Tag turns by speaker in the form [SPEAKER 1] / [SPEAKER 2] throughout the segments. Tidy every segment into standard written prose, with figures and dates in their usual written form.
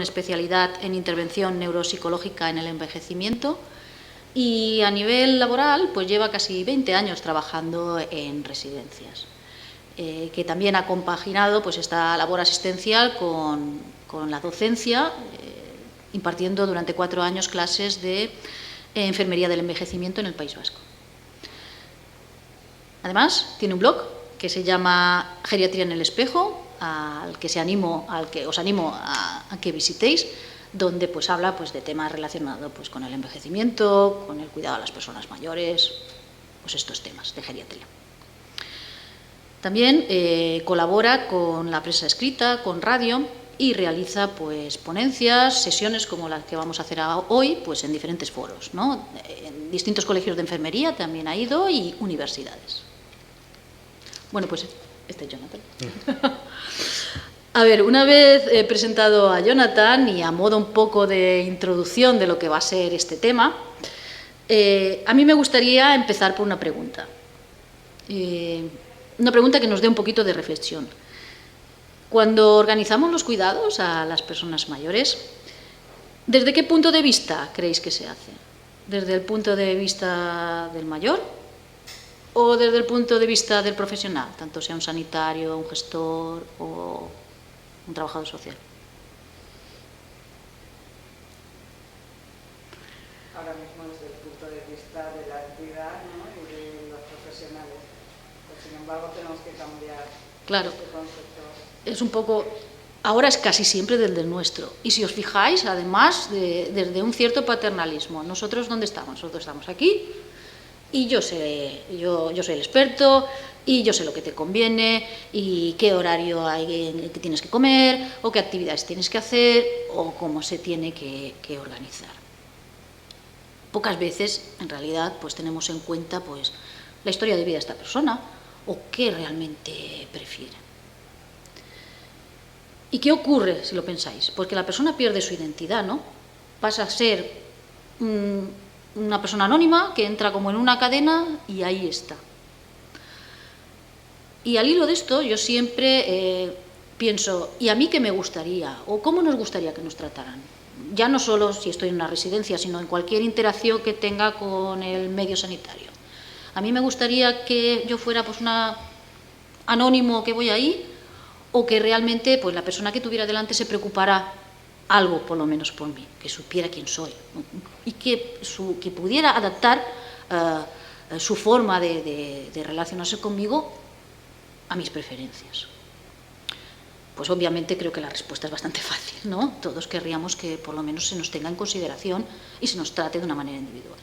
[SPEAKER 1] especialidad en intervención neuropsicológica en el envejecimiento y a nivel laboral pues lleva casi 20 años trabajando en residencias, que también ha compaginado pues esta labor asistencial con la docencia, impartiendo durante 4 años clases de enfermería del envejecimiento en el País Vasco. Además, tiene un blog que se llama Geriatría en el Espejo, al que os animo a que visitéis, donde pues habla pues de temas relacionados pues con el envejecimiento, con el cuidado de las personas mayores, pues estos temas de geriatría. También colabora con la prensa escrita, con radio y realiza pues ponencias, sesiones como las que vamos a hacer hoy, pues en diferentes foros, ¿no? En distintos colegios de enfermería también ha ido y universidades. Bueno, pues este es Jonathan. A ver, una vez he presentado a Jonathan y a modo un poco de introducción de lo que va a ser este tema, a mí me gustaría empezar por una pregunta. Una pregunta que nos dé un poquito de reflexión. Cuando organizamos los cuidados a las personas mayores, ¿desde qué punto de vista creéis que se hace? ¿Desde el punto de vista del mayor o desde el punto de vista del profesional, tanto sea un sanitario, un gestor o un trabajador social?
[SPEAKER 2] Ahora mismo desde el punto de vista de la entidad, ¿no? Y de los profesionales. Pues, sin embargo, tenemos que cambiar este concepto.
[SPEAKER 1] Es un poco... Ahora es casi siempre desde el nuestro. Y si os fijáis, además, desde un cierto paternalismo. ¿Nosotros dónde estamos? Nosotros estamos aquí y yo soy el experto y yo sé lo que te conviene y qué horario hay que tienes que comer o qué actividades tienes que hacer o cómo se tiene que organizar. Pocas veces, en realidad, pues tenemos en cuenta pues la historia de vida de esta persona o qué realmente prefiere. ¿Y qué ocurre si lo pensáis? Pues que la persona pierde su identidad, ¿no? Pasa a ser una persona anónima que entra como en una cadena y ahí está. Y al hilo de esto yo siempre pienso, ¿y a mí qué me gustaría? ¿O cómo nos gustaría que nos trataran? Ya no solo si estoy en una residencia, sino en cualquier interacción que tenga con el medio sanitario. A mí me gustaría que yo fuera pues una anónimo que voy ahí, o que realmente pues la persona que tuviera delante se preocupara algo por lo menos por mí, que supiera quién soy, ¿no? Y que pudiera adaptar su forma de relacionarse conmigo a mis preferencias. Pues obviamente creo que la respuesta es bastante fácil, ¿no? Todos querríamos que por lo menos se nos tenga en consideración y se nos trate de una manera individual.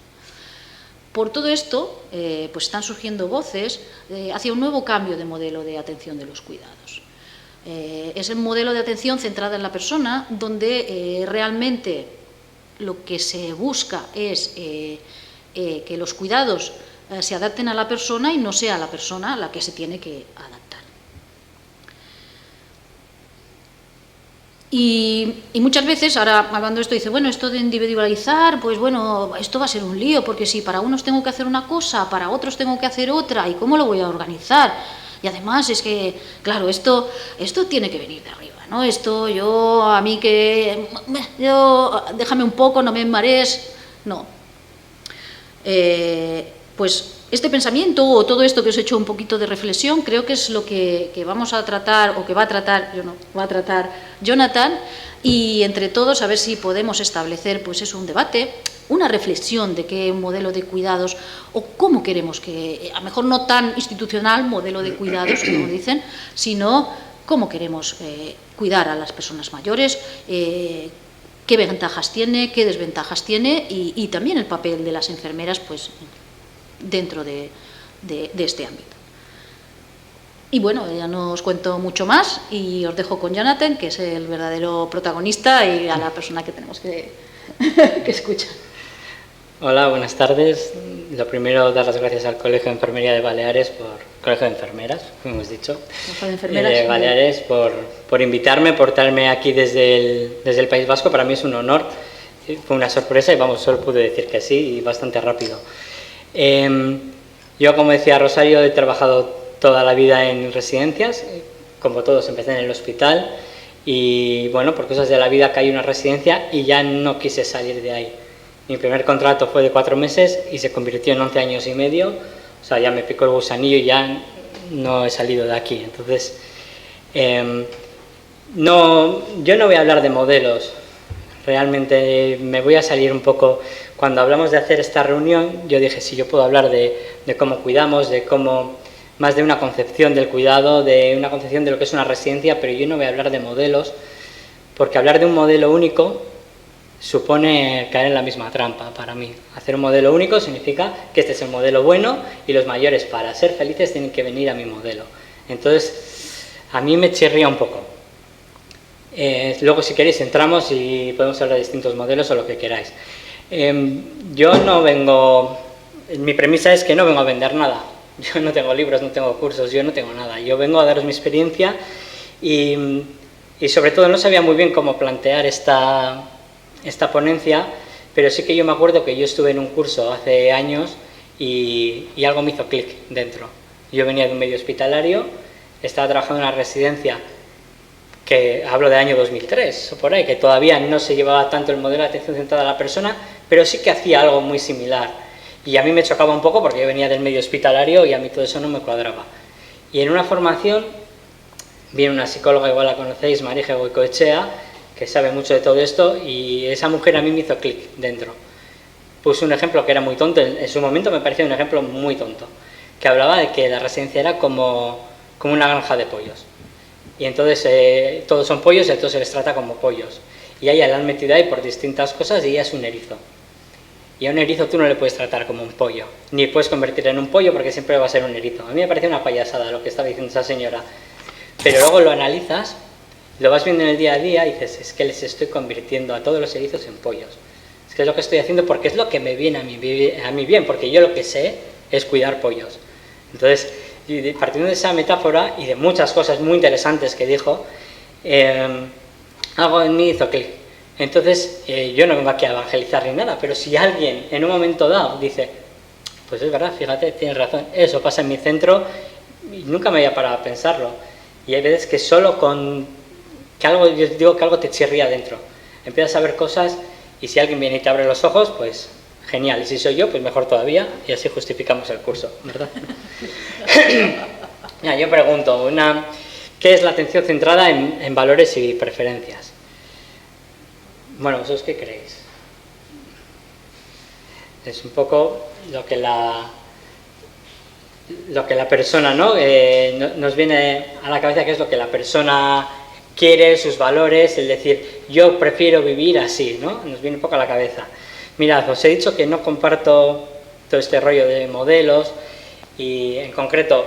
[SPEAKER 1] Por todo esto, pues están surgiendo voces hacia un nuevo cambio de modelo de atención de los cuidados. Es el modelo de atención centrada en la persona, donde realmente lo que se busca es que los cuidados se adapten a la persona y no sea la persona la que se tiene que adaptar. Y muchas veces, ahora hablando de esto, dice, bueno, esto de individualizar, pues bueno, esto va a ser un lío, porque si para unos tengo que hacer una cosa, para otros tengo que hacer otra, ¿y cómo lo voy a organizar? Y además es que, claro, esto tiene que venir de arriba, ¿no? Esto déjame un poco, no me marees, no. Pues este pensamiento o todo esto que os he hecho un poquito de reflexión creo que es lo que vamos a tratar, o que va a tratar Jonathan, y entre todos a ver si podemos establecer pues eso, un debate, una reflexión de qué modelo de cuidados o cómo queremos que, a lo mejor no tan institucional modelo de cuidados como dicen, sino cómo queremos cuidar a las personas mayores, qué ventajas tiene, qué desventajas tiene y también el papel de las enfermeras pues dentro de este ámbito. Y bueno, ya no os cuento mucho más y os dejo con Jonathan, que es el verdadero protagonista y a la persona que tenemos que escuchar.
[SPEAKER 3] Hola, buenas tardes. Lo primero, dar las gracias al Colegio de Enfermería de Baleares, Colegio de Enfermeras, como hemos dicho, de Baleares, por invitarme, por traerme aquí desde el País Vasco. Para mí es un honor, fue una sorpresa y vamos, solo pude decir que sí y bastante rápido. Yo, como decía Rosario, he trabajado toda la vida en residencias, como todos empecé en el hospital y bueno, por cosas de la vida caí en una residencia y ya no quise salir de ahí. Mi primer contrato fue de 4 meses y se convirtió en 11 años y medio, o sea, ya me picó el gusanillo y ya no he salido de aquí. Entonces, yo no voy a hablar de modelos, realmente me voy a salir un poco. Cuando hablamos de hacer esta reunión, yo dije, sí, yo puedo hablar de cómo cuidamos, de cómo, más de una concepción del cuidado, de una concepción de lo que es una residencia, pero yo no voy a hablar de modelos, porque hablar de un modelo único supone caer en la misma trampa para mí. Hacer un modelo único significa que este es el modelo bueno y los mayores, para ser felices, tienen que venir a mi modelo. Entonces, a mí me chirría un poco. Luego, si queréis, entramos y podemos hablar de distintos modelos o lo que queráis. Yo no vengo... Mi premisa es que no vengo a vender nada. Yo no tengo libros, no tengo cursos, yo no tengo nada. Yo vengo a daros mi experiencia y sobre todo no sabía muy bien cómo plantear esta ponencia, pero sí que yo me acuerdo que yo estuve en un curso hace años y algo me hizo clic dentro. Yo venía de un medio hospitalario, estaba trabajando en una residencia que hablo del año 2003 o por ahí, que todavía no se llevaba tanto el modelo de atención centrada a la persona, pero sí que hacía algo muy similar. Y a mí me chocaba un poco porque yo venía del medio hospitalario y a mí todo eso no me cuadraba. Y en una formación viene una psicóloga, igual la conocéis, Marije Goicoechea, que sabe mucho de todo esto, y esa mujer a mí me hizo clic dentro. Puso un ejemplo que era muy tonto, en su momento me parecía un ejemplo muy tonto, que hablaba de que la residencia era como una granja de pollos. Y entonces todos son pollos y a todos se les trata como pollos. Y a ella la han metido ahí por distintas cosas y ella es un erizo. Y a un erizo tú no le puedes tratar como un pollo, ni puedes convertirlo en un pollo porque siempre va a ser un erizo. A mí me parece una payasada lo que está diciendo esa señora. Pero luego lo analizas, lo vas viendo en el día a día y dices, es que les estoy convirtiendo a todos los erizos en pollos. Es que es lo que estoy haciendo porque es lo que me viene a mí bien, porque yo lo que sé es cuidar pollos. Entonces, partiendo de esa metáfora y de muchas cosas muy interesantes que dijo, algo en mí hizo clic. Entonces, yo no vengo aquí a evangelizar ni nada, pero si alguien en un momento dado dice, pues es verdad, fíjate, tienes razón, eso pasa en mi centro y nunca me había parado a pensarlo. Y hay veces que solo con que algo, yo digo que algo te chirría dentro, empiezas a ver cosas y si alguien viene y te abre los ojos, pues genial, y si soy yo, pues mejor todavía, y así justificamos el curso, ¿verdad? Ya, yo pregunto, ¿qué es la atención centrada en valores y preferencias? Bueno, ¿vosotros qué creéis? Es un poco lo que la persona, ¿no? Nos viene a la cabeza, que es lo que la persona quiere, sus valores, el decir, yo prefiero vivir así, ¿no? Nos viene un poco a la cabeza. Mirad, os he dicho que no comparto todo este rollo de modelos y en concreto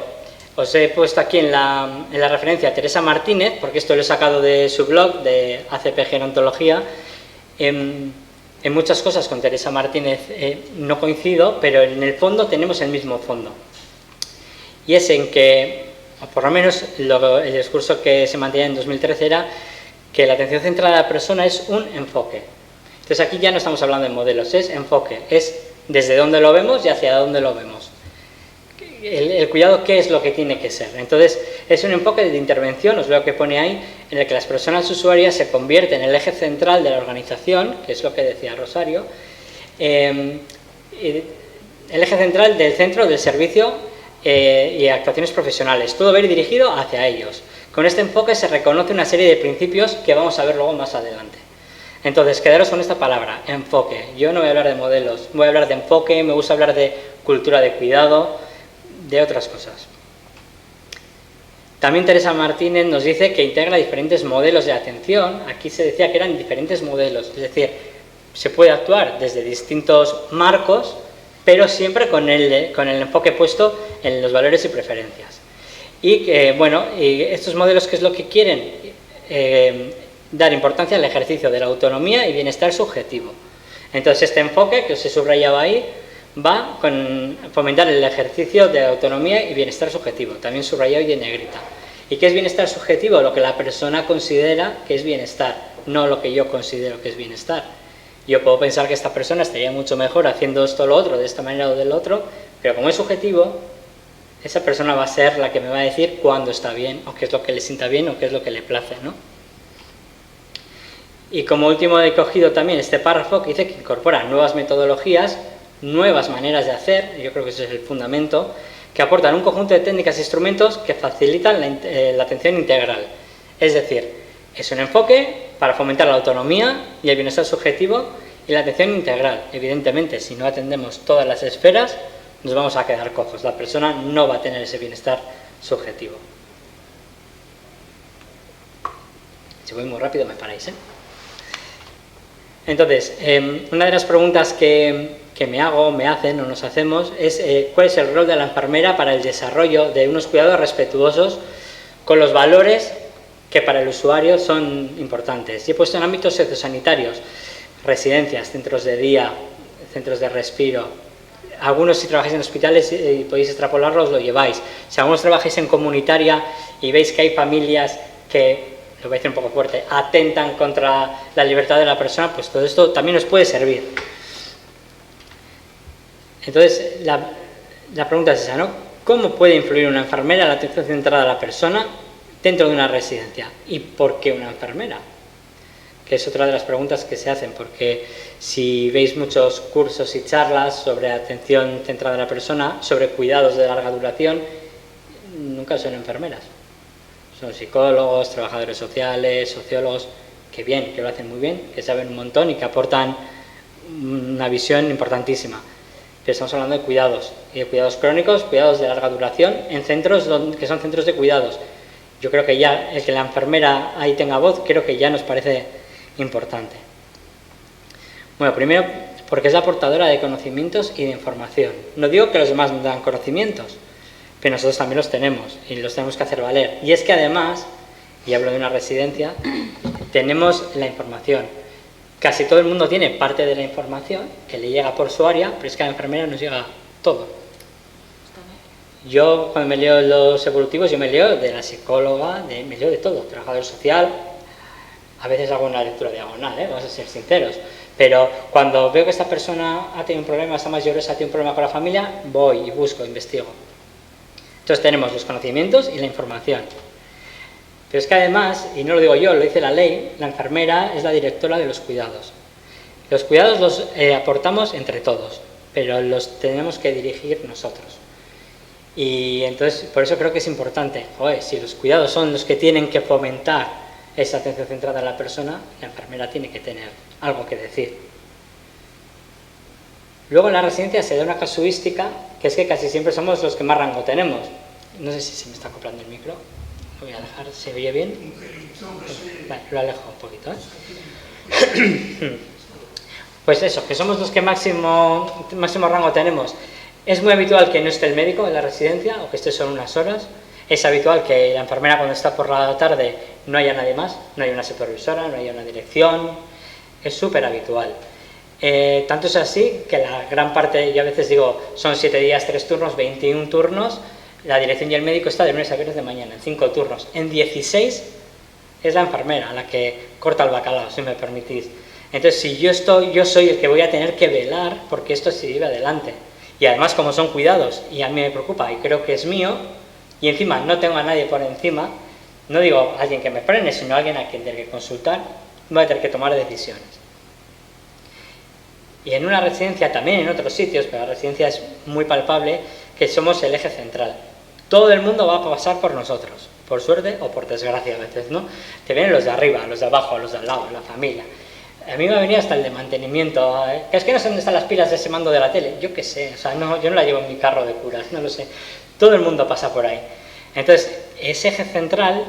[SPEAKER 3] os he puesto aquí en la referencia a Teresa Martínez, porque esto lo he sacado de su blog, de ACP Gerontología. En muchas cosas con Teresa Martínez no coincido, pero en el fondo tenemos el mismo fondo. Y es en que, por lo menos el discurso que se mantenía en 2013 era que la atención centrada a la persona es un enfoque. Entonces aquí ya no estamos hablando de modelos, es enfoque, es desde dónde lo vemos y hacia dónde lo vemos. El cuidado, ¿qué es lo que tiene que ser? Entonces es un enfoque de intervención, os veo que pone ahí, en el que las personas usuarias se convierten en el eje central de la organización, que es lo que decía Rosario, el eje central del centro, del servicio y actuaciones profesionales, todo va a ir dirigido hacia ellos. Con este enfoque se reconoce una serie de principios que vamos a ver luego más adelante. Entonces, quedaros con esta palabra, enfoque. Yo no voy a hablar de modelos, voy a hablar de enfoque, me gusta hablar de cultura de cuidado, de otras cosas. También Teresa Martínez nos dice que integra diferentes modelos de atención. Aquí se decía que eran diferentes modelos, es decir, se puede actuar desde distintos marcos, pero siempre con el enfoque puesto en los valores y preferencias. Y bueno, y estos modelos, ¿qué es lo que quieren? Dar importancia al ejercicio de la autonomía y bienestar subjetivo. Entonces este enfoque, que os he subrayado ahí, va con fomentar el ejercicio de autonomía y bienestar subjetivo, también subrayado y en negrita. ¿Y qué es bienestar subjetivo? Lo que la persona considera que es bienestar, no lo que yo considero que es bienestar. Yo puedo pensar que esta persona estaría mucho mejor haciendo esto o lo otro, de esta manera o del otro, pero como es subjetivo, esa persona va a ser la que me va a decir cuándo está bien, o qué es lo que le sienta bien, o qué es lo que le place, ¿no? Y como último he cogido también este párrafo que dice que incorpora nuevas metodologías, nuevas maneras de hacer, yo creo que ese es el fundamento, que aportan un conjunto de técnicas e instrumentos que facilitan la atención integral. Es decir, es un enfoque para fomentar la autonomía y el bienestar subjetivo y la atención integral. Evidentemente, si no atendemos todas las esferas, nos vamos a quedar cojos. La persona no va a tener ese bienestar subjetivo. Si voy muy rápido me paráis, ¿eh? Entonces, una de las preguntas que me hago, me hacen o nos hacemos es ¿cuál es el rol de la enfermera para el desarrollo de unos cuidados respetuosos con los valores que para el usuario son importantes? Y he puesto en ámbitos sociosanitarios, residencias, centros de día, centros de respiro. Algunos, si trabajáis en hospitales y podéis extrapolarlo, os lo lleváis. Si algunos trabajáis en comunitaria y veis que hay familias que, lo voy a decir un poco fuerte, atentan contra la libertad de la persona, pues todo esto también os puede servir. Entonces, la pregunta es esa, ¿no? ¿Cómo puede influir una enfermera en la atención centrada a la persona dentro de una residencia? ¿Y por qué una enfermera? Que es otra de las preguntas que se hacen, porque si veis muchos cursos y charlas sobre atención centrada a la persona, sobre cuidados de larga duración, nunca son enfermeras. Son psicólogos, trabajadores sociales, sociólogos, que bien, que lo hacen muy bien, que saben un montón y que aportan una visión importantísima. Pero estamos hablando de cuidados, y de cuidados crónicos, cuidados de larga duración, en centros que son centros de cuidados. Yo creo que ya el que la enfermera ahí tenga voz, creo que ya nos parece importante. Bueno, primero, porque es la portadora de conocimientos y de información. No digo que los demás no dan conocimientos, pero nosotros también los tenemos y los tenemos que hacer valer. Y es que además, y hablo de una residencia, tenemos la información. Casi todo el mundo tiene parte de la información que le llega por su área, pero es que a la enfermera nos llega todo. Yo, cuando me leo los evolutivos, yo me leo de la psicóloga, me leo de todo, trabajador social, a veces hago una lectura diagonal, vamos a ser sinceros, pero cuando veo que esta persona ha tenido un problema, esta más llorosa ha tenido un problema con la familia, voy y busco, investigo. Entonces tenemos los conocimientos y la información. Pero es que además, y no lo digo yo, lo dice la ley, la enfermera es la directora de los cuidados. Los cuidados los aportamos entre todos, pero los tenemos que dirigir nosotros. Y entonces, por eso creo que es importante, si los cuidados son los que tienen que fomentar esa atención centrada en la persona, la enfermera tiene que tener algo que decir. Luego en la residencia se da una casuística, que es que casi siempre somos los que más rango tenemos. No sé si se me está acoplando el micro. Lo voy a dejar, ¿se oye bien? Vale, lo alejo un poquito, Pues eso, que somos los que máximo rango tenemos. Es muy habitual que no esté el médico en la residencia o que esté solo unas horas. Es habitual que la enfermera cuando está por la tarde no haya nadie más, no hay una supervisora, no haya una dirección. Es súper habitual. Tanto es así que la gran parte, yo a veces digo, son 7 días, 3 turnos, 21 turnos. La dirección y el médico está de lunes a viernes de mañana, en 5 turnos. En 16 es la enfermera la que corta el bacalao, si me permitís. Entonces, si yo soy el que voy a tener que velar porque esto se lleve adelante. Y además, como son cuidados, y a mí me preocupa, y creo que es mío, y encima no tengo a nadie por encima, no digo a alguien que me frene, sino a alguien a quien tener que consultar, voy a tener que tomar decisiones. Y en una residencia, también en otros sitios, pero la residencia es muy palpable, que somos el eje central. Todo el mundo va a pasar por nosotros, por suerte o por desgracia a veces, ¿no? Te vienen los de arriba, los de abajo, los de al lado, la familia. A mí me ha venido hasta el de mantenimiento. Es que no sé dónde están las pilas de ese mando de la tele. Yo qué sé, o sea, no, yo no la llevo en mi carro de curas, no lo sé. Todo el mundo pasa por ahí. Entonces, ese eje central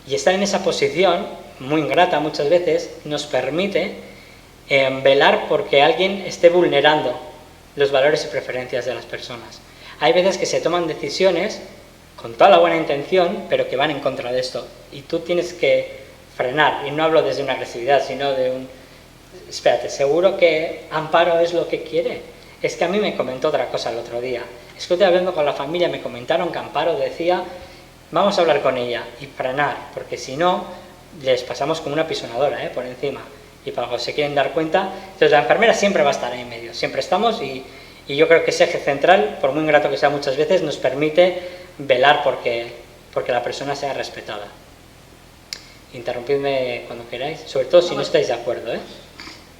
[SPEAKER 3] y estar en esa posición, muy ingrata muchas veces, nos permite velar porque alguien esté vulnerando los valores y preferencias de las personas. Hay veces que se toman decisiones con toda la buena intención, pero que van en contra de esto. Y tú tienes que frenar, y no hablo desde una agresividad, sino de un... Espérate, ¿seguro que Amparo es lo que quiere? Es que a mí me comentó otra cosa el otro día. Es que estoy hablando con la familia, me comentaron que Amparo decía, vamos a hablar con ella, y frenar, porque si no, les pasamos como una pisonadora, por encima. Y para que se quieren dar cuenta, entonces la enfermera siempre va a estar ahí en medio, siempre estamos, y yo creo que ese eje central, por muy ingrato que sea muchas veces, nos permite velar porque la persona sea respetada. interrumpidme cuando queráis, sobre todo si no estáis de acuerdo, ¿eh?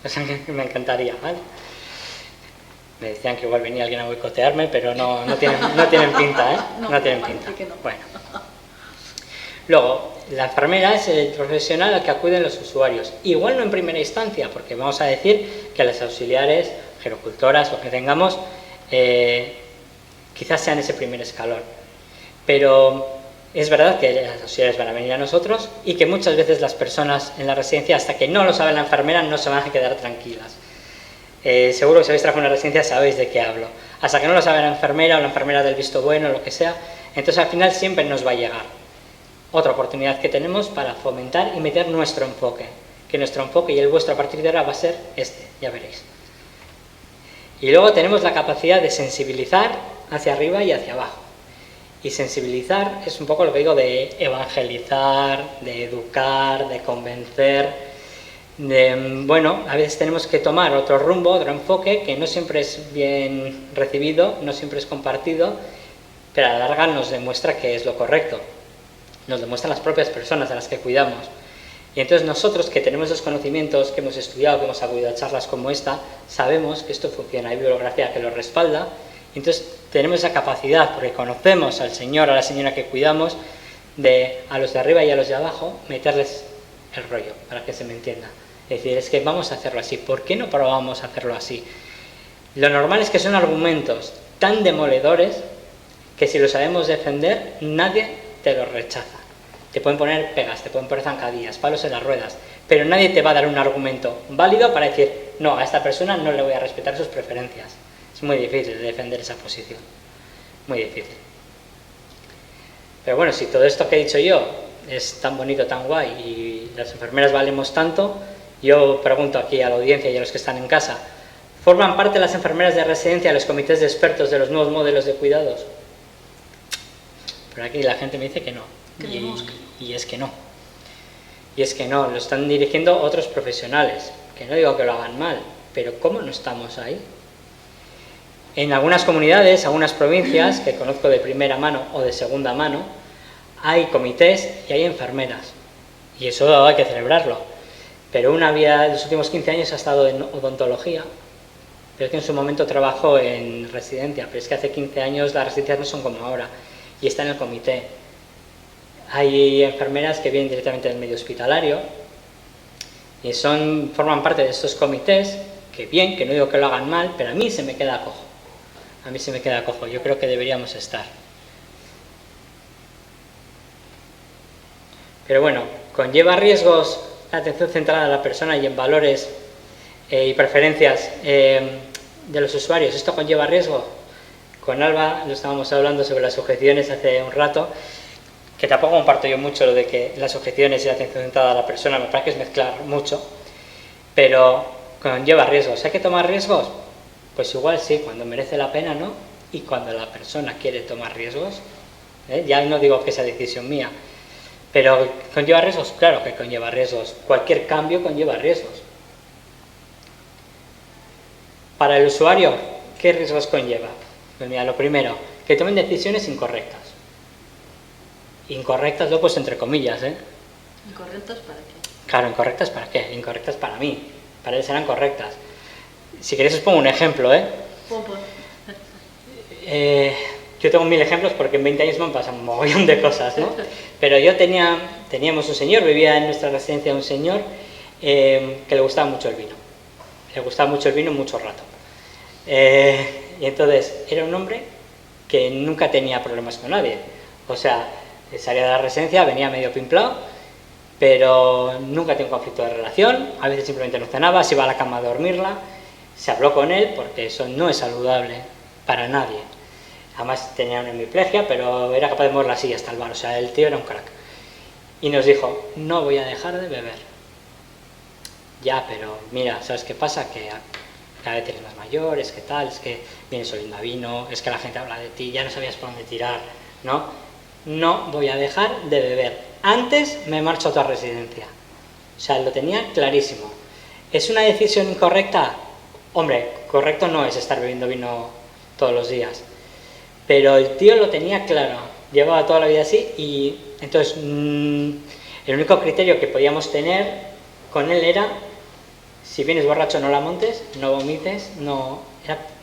[SPEAKER 3] O sea, me encantaría, ¿vale? Me decían que igual venía alguien a boicotearme, pero no tienen pinta, ¿eh? No tienen pinta. Bueno. Luego, la enfermera es el profesional al que acuden los usuarios. Igual no en primera instancia, porque vamos a decir que las auxiliares, gerocultoras o que tengamos, quizás sean ese primer escalón. Pero es verdad que las auxiliares van a venir a nosotros y que muchas veces las personas en la residencia, hasta que no lo sabe la enfermera, no se van a quedar tranquilas. Seguro que si habéis trabajado en una residencia sabéis de qué hablo. Hasta que no lo sabe la enfermera o la enfermera del visto bueno o lo que sea, entonces al final siempre nos va a llegar. Otra oportunidad que tenemos para fomentar y meter nuestro enfoque. Que nuestro enfoque y el vuestro a partir de ahora va a ser este, ya veréis. Y luego tenemos la capacidad de sensibilizar hacia arriba y hacia abajo. Y sensibilizar es un poco lo que digo de evangelizar, de educar, de convencer. Bueno, a veces tenemos que tomar otro rumbo, otro enfoque, que no siempre es bien recibido, no siempre es compartido, pero a la larga nos demuestra que es lo correcto. Nos demuestran las propias personas a las que cuidamos. Y entonces nosotros que tenemos esos conocimientos, que hemos estudiado, que hemos acudido a charlas como esta, sabemos que esto funciona, hay bibliografía que lo respalda, y entonces tenemos esa capacidad, porque conocemos al señor, a la señora que cuidamos, de a los de arriba y a los de abajo, meterles el rollo, para que se me entienda. Es decir, es que vamos a hacerlo así, ¿por qué no probamos a hacerlo así? Lo normal es que son argumentos tan demoledores que si los sabemos defender, nadie te los rechaza. Te pueden poner pegas, te pueden poner zancadillas, palos en las ruedas, pero nadie te va a dar un argumento válido para decir, no, a esta persona no le voy a respetar sus preferencias. Es muy difícil defender esa posición, muy difícil. Pero bueno, si todo esto que he dicho yo es tan bonito, tan guay, y las enfermeras valemos tanto, yo pregunto aquí a la audiencia y a los que están en casa, ¿forman parte las enfermeras de residencia de los comités de expertos de los nuevos modelos de cuidados? Por aquí la gente me dice que no. Y es que no. Y es que no, lo están dirigiendo otros profesionales, que no digo que lo hagan mal, pero ¿cómo no estamos ahí? En algunas comunidades, algunas provincias, que conozco de primera mano o de segunda mano, hay comités y hay enfermeras. Y eso hay que celebrarlo. Pero una vía de los últimos 15 años ha estado en odontología, pero es que en su momento trabajó en residencia, pero es que hace 15 años las residencias no son como ahora, y está en el comité. Hay enfermeras que vienen directamente del medio hospitalario y forman parte de estos comités, que bien, que no digo que lo hagan mal, pero a mí se me queda cojo. A mí se me queda cojo, yo creo que deberíamos estar. Pero bueno, conlleva riesgos la atención centrada a la persona y en valores y preferencias de los usuarios. ¿Esto conlleva riesgo? Con Alba lo estábamos hablando sobre las objeciones hace un rato, que tampoco comparto yo mucho lo de que las objeciones y la atención centrada a la persona, me parece que es mezclar mucho, pero conlleva riesgos. ¿Hay que tomar riesgos? Pues igual sí, cuando merece la pena, ¿no? Y cuando la persona quiere tomar riesgos, ya no digo que sea decisión mía, pero ¿conlleva riesgos? Claro que conlleva riesgos. Cualquier cambio conlleva riesgos. Para el usuario, ¿qué riesgos conlleva? Pues mira, lo primero, que tomen decisiones incorrectas. Incorrectas, lo pues entre comillas, ¿eh?
[SPEAKER 1] ¿Incorrectas para qué?
[SPEAKER 3] Claro, ¿incorrectas para qué? Incorrectas para mí. Para él serán correctas. Si queréis os pongo un ejemplo, ¿eh? Yo tengo 1000 ejemplos porque en 20 años me han pasado un mogollón de cosas, ¿no? Pero yo teníamos un señor, vivía en nuestra residencia un señor que le gustaba mucho el vino. Le gustaba mucho el vino mucho rato. Y entonces era un hombre que nunca tenía problemas con nadie. O sea, salía de la residencia, venía medio pimplado, pero nunca tenía un conflicto de relación, a veces simplemente no cenaba, se iba a la cama a dormirla, se habló con él porque eso no es saludable para nadie. Además tenía una hemiplegia, pero era capaz de mover la silla hasta el bar, o sea, el tío era un crack. Y nos dijo, no voy a dejar de beber. Ya, pero mira, ¿sabes qué pasa? Que cada vez eres más mayor, es que tal, es que vienes oliendo a vino, es que la gente habla de ti, ya no sabías por dónde tirar, ¿no? No voy a dejar de beber. Antes me marcho a otra residencia. O sea, lo tenía clarísimo. ¿Es una decisión incorrecta? Hombre, correcto no es estar bebiendo vino todos los días. Pero el tío lo tenía claro. Llevaba toda la vida así y entonces El único criterio que podíamos tener con él era, si vienes borracho no la montes, no vomites, no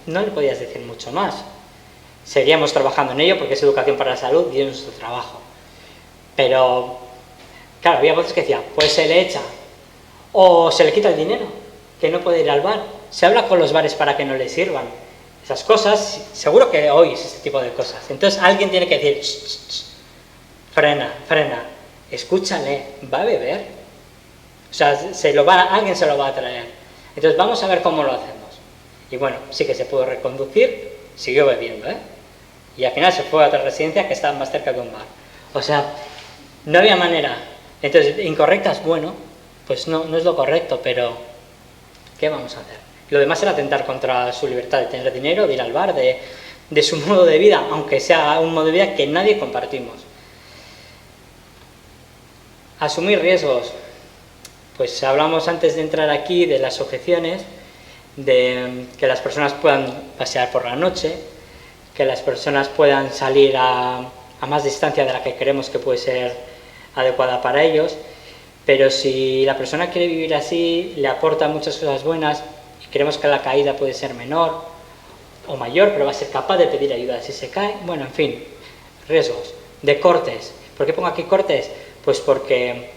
[SPEAKER 3] le podías decir mucho más. Seguíamos trabajando en ello porque es educación para la salud y es nuestro trabajo. Pero, claro, había voces que decían, pues se le echa, o se le quita el dinero, que no puede ir al bar. Se habla con los bares para que no le sirvan. Esas cosas, seguro que oís este tipo de cosas. Entonces alguien tiene que decir, frena, escúchale, va a beber. O sea, alguien se lo va a traer. Entonces vamos a ver cómo lo hacemos. Y bueno, sí que se pudo reconducir, siguió bebiendo, ¿eh? Y al final se fue a otra residencia que estaba más cerca de un bar. O sea, no había manera. Entonces, incorrectas, bueno, pues no es lo correcto, pero ¿qué vamos a hacer? Lo demás era atentar contra su libertad de tener dinero, de ir al bar, de su modo de vida, aunque sea un modo de vida que nadie compartimos. Asumir riesgos. Pues hablamos antes de entrar aquí de las objeciones, de que las personas puedan pasear por la noche, que las personas puedan salir a más distancia de la que creemos que puede ser adecuada para ellos, pero si la persona quiere vivir así, le aporta muchas cosas buenas y creemos que la caída puede ser menor o mayor, pero va a ser capaz de pedir ayuda si se cae, bueno, en fin, riesgos. De cortes. ¿Por qué pongo aquí cortes? Pues porque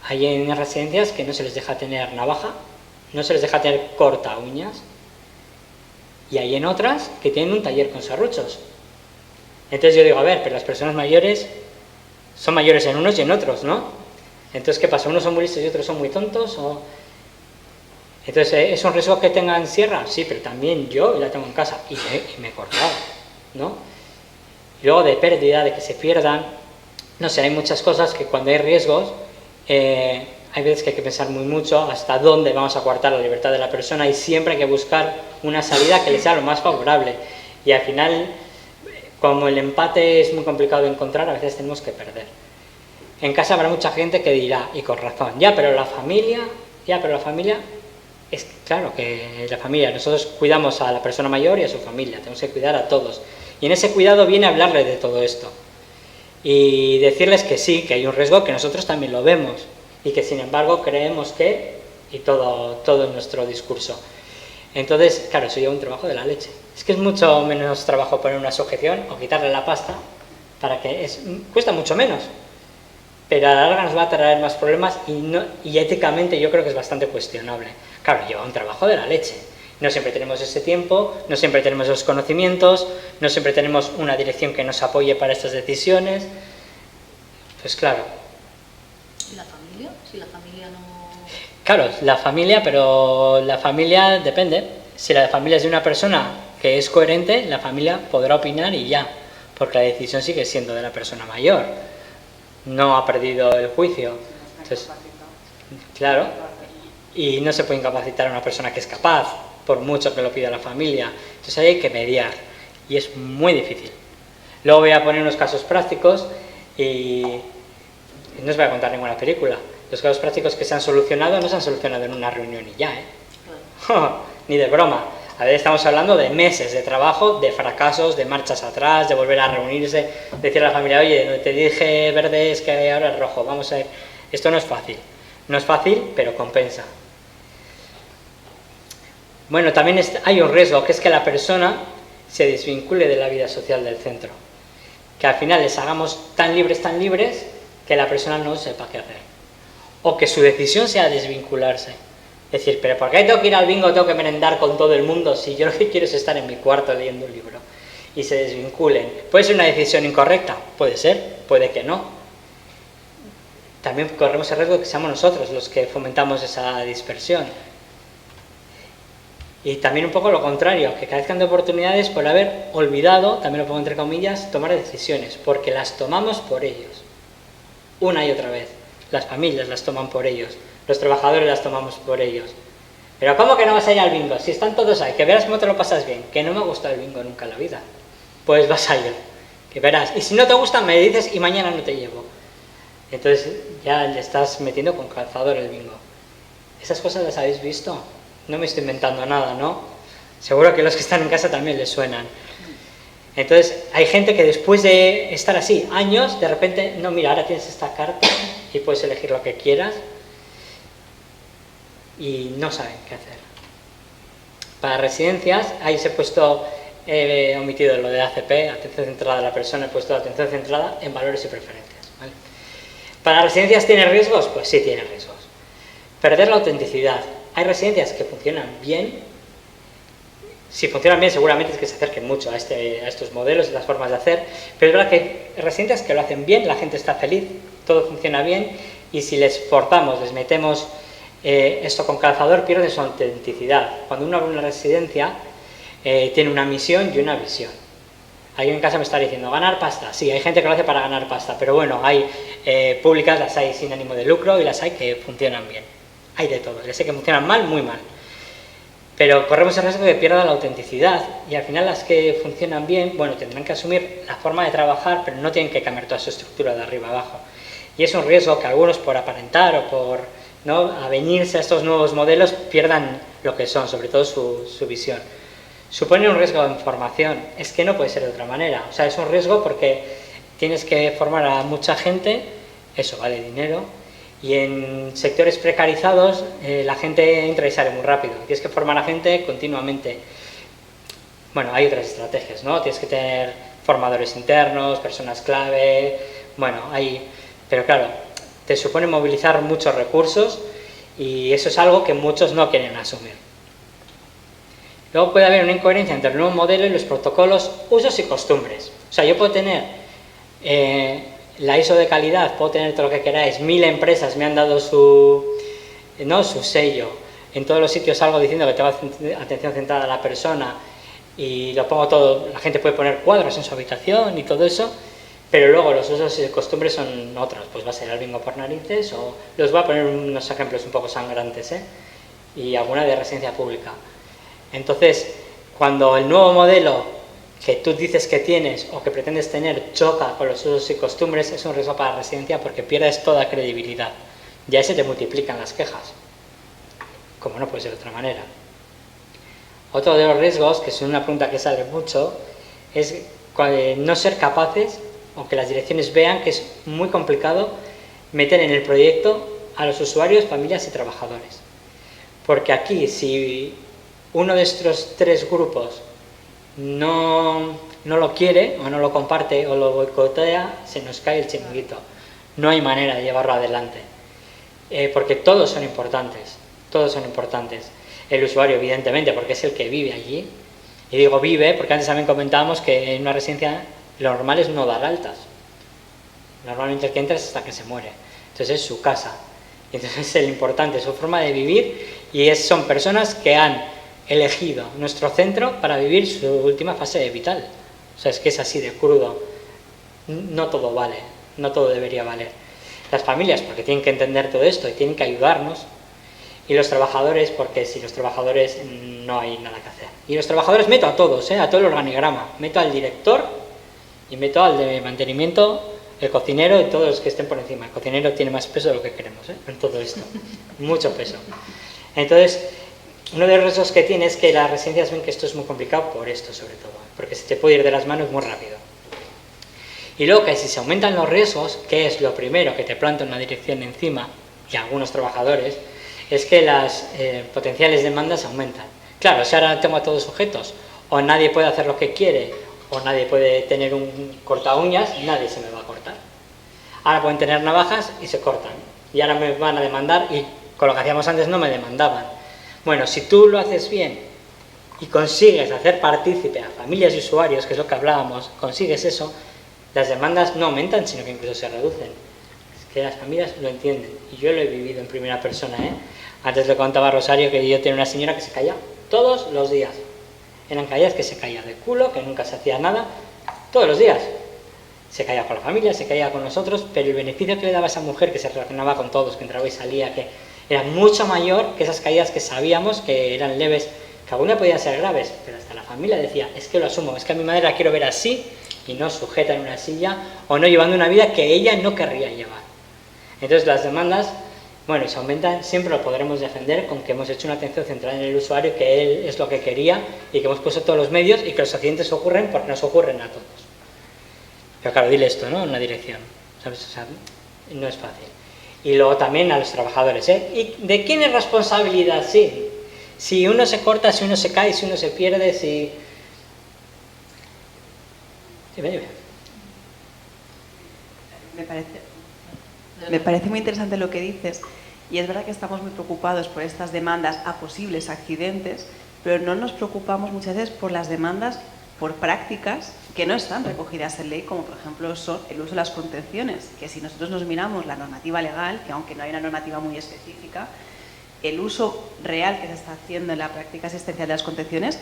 [SPEAKER 3] hay en residencias que no se les deja tener navaja, no se les deja tener corta uñas, y hay en otras que tienen un taller con serruchos. Entonces yo digo, a ver, pero las personas mayores son mayores en unos y en otros, ¿no? Entonces, ¿qué pasa? ¿Unos son muy listos y otros son muy tontos? Entonces, ¿es un riesgo que tengan sierra? Sí, pero también yo la tengo en casa y me he cortado, ¿no? Y luego de pérdida, de que se pierdan, no sé, hay muchas cosas que cuando hay riesgos, hay veces que hay que pensar muy mucho hasta dónde vamos a coartar la libertad de la persona y siempre hay que buscar una salida que le sea lo más favorable. Y al final, como el empate es muy complicado de encontrar, a veces tenemos que perder. En casa habrá mucha gente que dirá, y con razón, ya, pero la familia, es claro que la familia, nosotros cuidamos a la persona mayor y a su familia, tenemos que cuidar a todos. Y en ese cuidado viene a hablarles de todo esto. Y decirles que sí, que hay un riesgo, que nosotros también lo vemos. Y que sin embargo creemos que, y todo en nuestro discurso. Entonces, claro, eso lleva un trabajo de la leche. Es que es mucho menos trabajo poner una sujeción o quitarle la pasta, cuesta mucho menos. Pero a la larga nos va a traer más problemas y éticamente yo creo que es bastante cuestionable. Claro, lleva un trabajo de la leche. No siempre tenemos ese tiempo, no siempre tenemos los conocimientos, no siempre tenemos una dirección que nos apoye para estas decisiones. Pues claro.
[SPEAKER 1] ¿Y la familia? Si la familia no...
[SPEAKER 3] Claro, la familia, pero la familia depende. Si la familia es de una persona que es coherente, la familia podrá opinar y ya, porque la decisión sigue siendo de la persona mayor. No ha perdido el juicio. Entonces, claro, y no se puede incapacitar a una persona que es capaz, por mucho que lo pida la familia. Entonces ahí hay que mediar y es muy difícil. Luego voy a poner unos casos prácticos y no os voy a contar ninguna película. Los casos prácticos que se han solucionado no se han solucionado en una reunión y ya, ni de broma. A ver, estamos hablando de meses de trabajo, de fracasos, de marchas atrás, de volver a reunirse, decirle a la familia, oye, te dije verde, es que ahora es rojo, vamos a ver. Esto no es fácil. No es fácil, pero compensa. Bueno, también hay un riesgo, que es que la persona se desvincule de la vida social del centro. Que al final les hagamos tan libres, que la persona no sepa qué hacer. O que su decisión sea desvincularse. Es decir, ¿pero por qué tengo que ir al bingo, tengo que merendar con todo el mundo si yo lo que quiero es estar en mi cuarto leyendo un libro? Y se desvinculen. ¿Puede ser una decisión incorrecta? Puede ser, puede que no. También corremos el riesgo de que seamos nosotros los que fomentamos esa dispersión. Y también un poco lo contrario, que carezcan de oportunidades por haber olvidado, también lo pongo entre comillas, tomar decisiones, porque las tomamos por ellos. Una y otra vez. Las familias las toman por ellos. Los trabajadores las tomamos por ellos. Pero ¿cómo que no vas a ir al bingo? Si están todos ahí, que verás cómo te lo pasas bien. Que no me ha gustado el bingo nunca en la vida. Pues vas a ir, que verás. Y si no te gusta me dices y mañana no te llevo. Entonces ya le estás metiendo con calzador el bingo. ¿Esas cosas las habéis visto? No me estoy inventando nada, ¿no? Seguro que los que están en casa también les suenan. Entonces hay gente que después de estar así años, de repente, no, mira, ahora tienes esta carta y puedes elegir lo que quieras y no saben qué hacer. Para residencias, ahí se he puesto, he omitido lo de ACP, atención centrada a la persona, he puesto atención centrada en valores y preferencias, ¿vale? ¿Para residencias tiene riesgos? Pues sí tiene riesgos. Perder la autenticidad. Hay residencias que funcionan bien. Si funcionan bien, seguramente es que se acerquen mucho a estos modelos, a estas formas de hacer, pero es verdad que hay residencias que lo hacen bien, la gente está feliz, todo funciona bien, y si les forzamos, les metemos esto con calzador, pierden su autenticidad. Cuando uno abre una residencia, tiene una misión y una visión. Alguien en casa me está diciendo, ¿ganar pasta? Sí, hay gente que lo hace para ganar pasta, pero bueno, hay públicas, las hay sin ánimo de lucro y las hay que funcionan bien. Hay de todo, ya sé que funcionan mal, muy mal. Pero corremos el riesgo de que pierda la autenticidad y al final las que funcionan bien, bueno, tendrán que asumir la forma de trabajar, pero no tienen que cambiar toda su estructura de arriba abajo. Y es un riesgo que algunos por aparentar o por no avenirse a estos nuevos modelos pierdan lo que son, sobre todo su visión. Supone un riesgo de formación, es que no puede ser de otra manera. O sea, es un riesgo porque tienes que formar a mucha gente, eso vale dinero. Y en sectores precarizados la gente entra y sale muy rápido. Tienes que formar a gente continuamente. Bueno, hay otras estrategias, ¿no? Tienes que tener formadores internos, personas clave, bueno, hay... Pero claro, te supone movilizar muchos recursos y eso es algo que muchos no quieren asumir. Luego puede haber una incoherencia entre el nuevo modelo y los protocolos, usos y costumbres. O sea, yo puedo tener... la ISO de calidad, puedo tener todo lo que queráis, 1000 empresas me han dado su sello, en todos los sitios salgo diciendo que tengo atención centrada a la persona y lo pongo todo, la gente puede poner cuadros en su habitación y todo eso, pero luego los usos y costumbres son otros, pues va a ser el bingo por narices o los voy a poner unos ejemplos un poco sangrantes, y alguna de residencia pública. Entonces, cuando el nuevo modelo que tú dices que tienes o que pretendes tener choca con los usos y costumbres, es un riesgo para la residencia porque pierdes toda credibilidad. Ya se te multiplican las quejas, como no puede ser de otra manera. Otro de los riesgos, que es una pregunta que sale mucho, es no ser capaces, o que las direcciones vean que es muy complicado meter en el proyecto a los usuarios, familias y trabajadores. Porque aquí, si uno de estos tres grupos no lo quiere, o no lo comparte, o lo boicotea, se nos cae el chiringuito. No hay manera de llevarlo adelante. Porque todos son importantes, todos son importantes. El usuario, evidentemente, porque es el que vive allí. Y digo vive, porque antes también comentábamos que en una residencia lo normal es no dar altas. Normalmente el que entra es hasta que se muere. Entonces es su casa. Y entonces es el importante, su forma de vivir, y son personas que han elegido nuestro centro para vivir su última fase vital. O sea, es que es así de crudo. No todo vale, no todo debería valer. Las familias, porque tienen que entender todo esto y tienen que ayudarnos, y los trabajadores, porque sin los trabajadores no hay nada que hacer. Y los trabajadores meto a todos, a todo el organigrama, meto al director y meto al de mantenimiento, el cocinero y todos los que estén por encima. El cocinero tiene más peso de lo que queremos, en todo esto, mucho peso. Entonces, uno de los riesgos que tiene es que las residencias ven que esto es muy complicado por esto, sobre todo, porque se te puede ir de las manos muy rápido. Y luego que si se aumentan los riesgos, que es lo primero que te planta una dirección encima, y algunos trabajadores, es que las potenciales demandas aumentan. Claro, si ahora tengo a todos sujetos, o nadie puede hacer lo que quiere, o nadie puede tener un corta uñas, nadie se me va a cortar. Ahora pueden tener navajas y se cortan, y ahora me van a demandar, y con lo que hacíamos antes no me demandaban. Bueno, si tú lo haces bien y consigues hacer partícipe a familias y usuarios, que es lo que hablábamos, consigues eso, las demandas no aumentan, sino que incluso se reducen. Es que las familias lo entienden, y yo lo he vivido en primera persona, Antes le contaba a Rosario que yo tenía una señora que se caía todos los días. Eran caídas que se caía de culo, que nunca se hacía nada, todos los días. Se caía con la familia, se caía con nosotros, pero el beneficio que le daba a esa mujer, que se relacionaba con todos, que entraba y salía, que era mucho mayor que esas caídas que sabíamos que eran leves, que algunas podían ser graves, pero hasta la familia decía, es que lo asumo, es que a mi madre la quiero ver así y no sujeta en una silla o no llevando una vida que ella no querría llevar. Entonces las demandas, bueno, se aumentan, siempre lo podremos defender con que hemos hecho una atención centrada en el usuario, que él es lo que quería y que hemos puesto todos los medios y que los accidentes ocurren porque nos ocurren a todos. Pero claro, dile esto, ¿no? En una dirección, ¿sabes? O sea, no es fácil. Y luego también a los trabajadores, ¿eh? ¿Y de quién es responsabilidad? Sí. Si uno se corta, si uno se cae, si uno se pierde, si... Dime.
[SPEAKER 4] Me parece muy interesante lo que dices, y es verdad que estamos muy preocupados por estas demandas a posibles accidentes, pero no nos preocupamos muchas veces por las demandas por prácticas que no están recogidas en ley, como por ejemplo son el uso de las contenciones, que si nosotros nos miramos la normativa legal, que aunque no hay una normativa muy específica, el uso real que se está haciendo en la práctica asistencial de las contenciones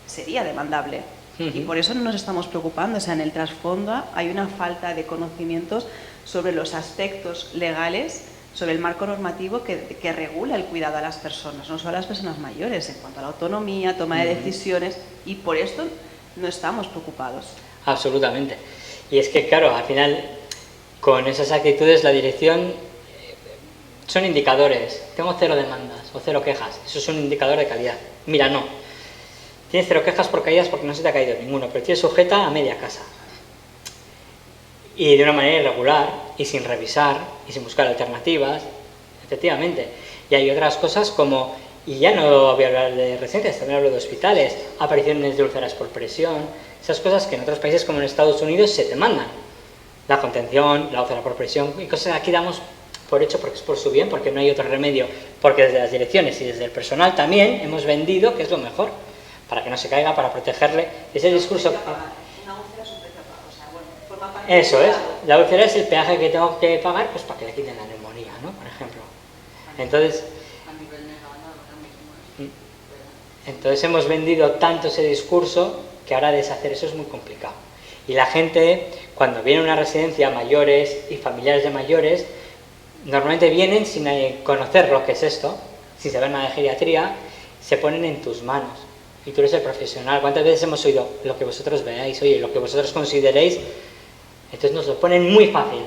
[SPEAKER 4] sería demandable. Y por eso no nos estamos preocupando, o sea, en el trasfondo hay una falta de conocimientos sobre los aspectos legales, sobre el marco normativo que regula el cuidado a las personas, no solo a las personas mayores, en cuanto a la autonomía, toma de decisiones, y por esto no estamos preocupados.
[SPEAKER 3] Absolutamente. Y es que, claro, al final, con esas actitudes, la dirección son indicadores. Tengo 0 demandas o 0 quejas. Eso es un indicador de calidad. Mira, no. Tienes 0 quejas por caídas porque no se te ha caído ninguno, pero tienes sujeta a media casa. Y de una manera irregular, y sin revisar, y sin buscar alternativas, efectivamente. Y hay otras cosas como, y ya no voy a hablar de residencias, también hablo de hospitales, apariciones de úlceras por presión, esas cosas que en otros países como en Estados Unidos se demandan. La contención, la úlcera por presión, y cosas que aquí damos por hecho porque es por su bien, porque no hay otro remedio, porque desde las direcciones y desde el personal también hemos vendido que es lo mejor, para que no se caiga, para protegerle. Ese discurso... Eso es, la úlcera es el peaje que tengo que pagar pues para que le quiten la neumonía, ¿no? Por ejemplo. Entonces hemos vendido tanto ese discurso que ahora deshacer eso es muy complicado. Y la gente, cuando viene a una residencia, mayores y familiares de mayores, normalmente vienen sin conocer lo que es esto, sin saber nada de geriatría, se ponen en tus manos. Y tú eres el profesional. ¿Cuántas veces hemos oído lo que vosotros veáis, oye, lo que vosotros consideréis? Entonces nos lo ponen muy fácil.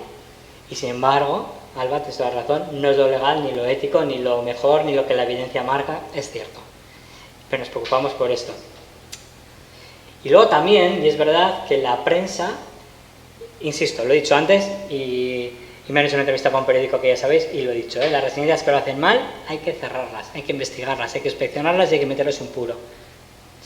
[SPEAKER 3] Y sin embargo, Alba, tienes toda la razón, no es lo legal, ni lo ético, ni lo mejor, ni lo que la evidencia marca, es cierto. Pero nos preocupamos por esto. Y luego también, y es verdad, que la prensa, insisto, lo he dicho antes, y me han hecho una entrevista para un periódico que ya sabéis, y lo he dicho, las residencias que lo hacen mal, hay que cerrarlas, hay que investigarlas, hay que inspeccionarlas y hay que meterles un puro,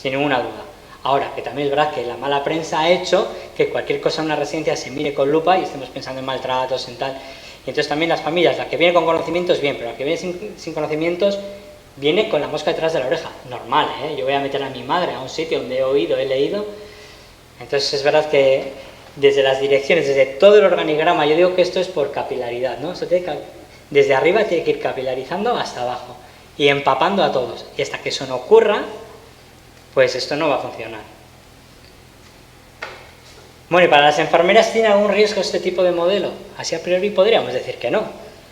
[SPEAKER 3] sin ninguna duda. Ahora, que también es verdad que la mala prensa ha hecho que cualquier cosa en una residencia se mire con lupa y estemos pensando en maltratos, en tal. Y entonces también las familias, la que viene con conocimientos, bien, pero la que viene sin conocimientos, viene con la mosca detrás de la oreja. Normal, ¿eh? Yo voy a meter a mi madre a un sitio donde he oído, he leído. Entonces es verdad que desde las direcciones, desde todo el organigrama, yo digo que esto es por capilaridad, ¿no? Desde arriba tiene que ir capilarizando hasta abajo y empapando a todos. Y hasta que eso no ocurra, pues esto no va a funcionar. Bueno, ¿y para las enfermeras tiene algún riesgo este tipo de modelo? Así a priori podríamos decir que no,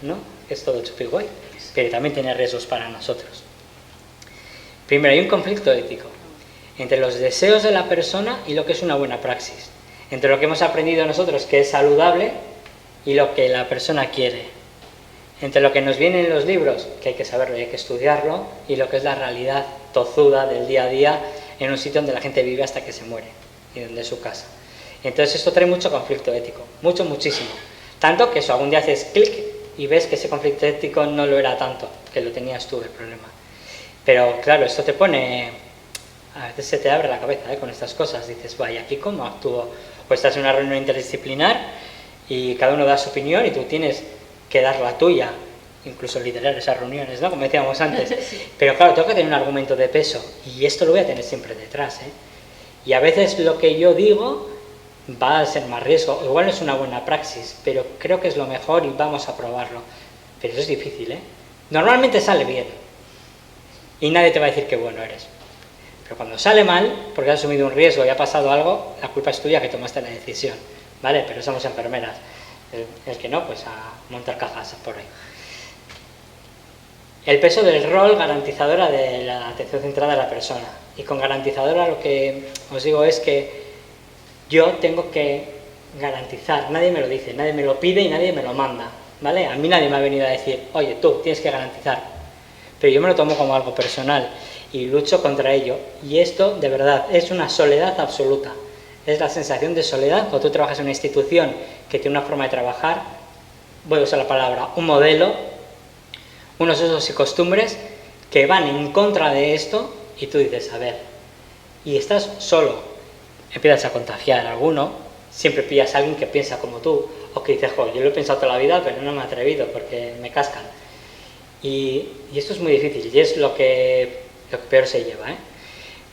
[SPEAKER 3] ¿no? Que es todo chupi guay, pero también tiene riesgos para nosotros. Primero, hay un conflicto ético entre los deseos de la persona y lo que es una buena praxis, entre lo que hemos aprendido nosotros que es saludable y lo que la persona quiere, entre lo que nos viene en los libros, que hay que saberlo y hay que estudiarlo, y lo que es la realidad tozuda del día a día en un sitio donde la gente vive hasta que se muere y donde es su casa. Entonces esto trae mucho conflicto ético, muchísimo. Tanto que eso, algún día haces clic y ves que ese conflicto ético no lo era tanto, que lo tenías tú el problema. Pero claro, esto te pone... A veces se te abre la cabeza con estas cosas, dices, vaya, ¿aquí cómo actúo? O estás en una reunión interdisciplinar y cada uno da su opinión y tú tienes que dar la tuya, incluso liderar esas reuniones, ¿no? Como decíamos antes. Pero claro, tengo que tener un argumento de peso y esto lo voy a tener siempre detrás, ¿eh? Y a veces lo que yo digo va a ser más riesgo, igual no es una buena praxis, pero creo que es lo mejor y vamos a probarlo. Pero eso es difícil, ¿eh? Normalmente sale bien y nadie te va a decir qué bueno eres. Pero cuando sale mal, porque has asumido un riesgo y ha pasado algo, la culpa es tuya que tomaste la decisión, ¿vale? Pero somos enfermeras. El que no, pues a montar cajas por ahí. El peso del rol garantizadora de la atención centrada a la persona. Y con garantizadora lo que os digo es que yo tengo que garantizar, nadie me lo dice, nadie me lo pide y nadie me lo manda, ¿vale? A mí nadie me ha venido a decir, oye, tú tienes que garantizar. Pero yo me lo tomo como algo personal y lucho contra ello. Y esto, de verdad, es una soledad absoluta. Es la sensación de soledad cuando tú trabajas en una institución que tiene una forma de trabajar voy a usar la palabra, un modelo, unos usos y costumbres que van en contra de esto y tú dices, a ver, y estás solo, empiezas a contagiar a alguno, siempre pillas a alguien que piensa como tú, o que dices, jo, yo lo he pensado toda la vida, pero no me he atrevido porque me cascan. Y esto es muy difícil y es lo que peor se lleva, ¿eh?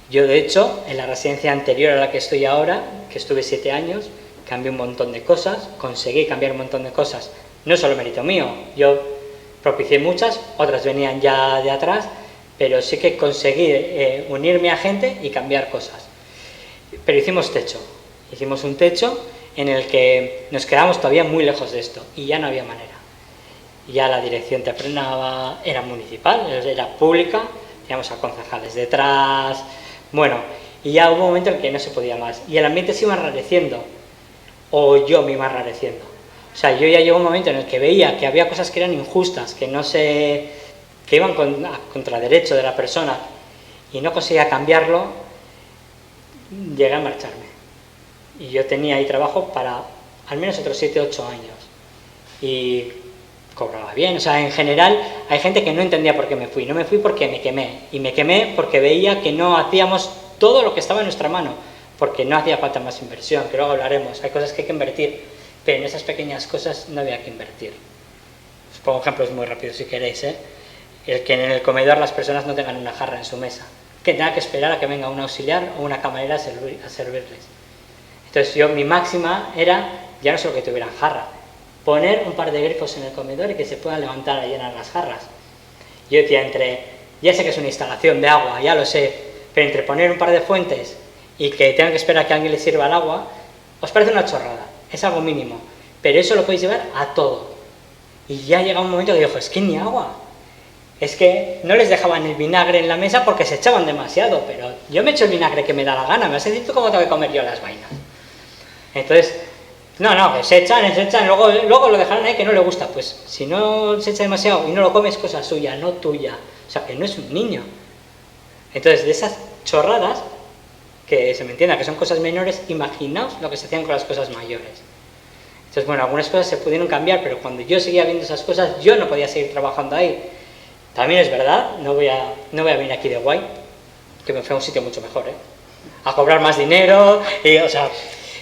[SPEAKER 3] Yo, de hecho, en la residencia anterior a la que estoy ahora, que estuve 7 años, cambié un montón de cosas, conseguí cambiar un montón de cosas, no solo mérito mío, yo propicié muchas, otras venían ya de atrás, pero sí que conseguí unirme a gente y cambiar cosas. Pero hicimos un techo en el que nos quedamos todavía muy lejos de esto y ya no había manera. Ya la dirección te frenaba, era municipal, era pública, teníamos a concejales detrás, bueno, y ya hubo un momento en que no se podía más y el ambiente se iba enrareciendo, o yo me iba enrareciendo. O sea, yo ya llegó un momento en el que veía que había cosas que eran injustas, que iban contra el derecho de la persona y no conseguía cambiarlo, llegué a marcharme. Y yo tenía ahí trabajo para al menos otros 7 u 8 años. Y cobraba bien, o sea, en general hay gente que no entendía por qué me fui. No me fui porque me quemé, y me quemé porque veía que no hacíamos todo lo que estaba en nuestra mano, porque no hacía falta más inversión, que luego hablaremos, hay cosas que hay que invertir, pero en esas pequeñas cosas no había que invertir. Os pongo ejemplos muy rápidos si queréis, ¿eh? El que en el comedor las personas no tengan una jarra en su mesa, que tenga que esperar a que venga un auxiliar o una camarera a servirles. Entonces mi máxima era, ya no solo que tuvieran jarra, poner un par de grifos en el comedor y que se puedan levantar a llenar las jarras. Yo decía, ya sé que es una instalación de agua, ya lo sé, pero entre poner un par de fuentes y que tengan que esperar a que alguien les sirva el agua, os parece una chorrada, es algo mínimo, pero eso lo podéis llevar a todo. Y ya llega un momento que digo, es que ni agua. Es que no les dejaban el vinagre en la mesa porque se echaban demasiado, pero yo me echo el vinagre que me da la gana, me has dicho cómo tengo que comer yo las vainas. Entonces, que se echan, luego lo dejarán ahí que no le gusta. Pues si no se echa demasiado y no lo comes, es cosa suya, no tuya. O sea, que no es un niño. Entonces, de esas chorradas, que se me entienda que son cosas menores, imaginaos lo que se hacían con las cosas mayores. Entonces, bueno, algunas cosas se pudieron cambiar, pero cuando yo seguía viendo esas cosas, yo no podía seguir trabajando ahí. También es verdad, no voy a venir aquí de guay, que me fui a un sitio mucho mejor, a cobrar más dinero, o sea,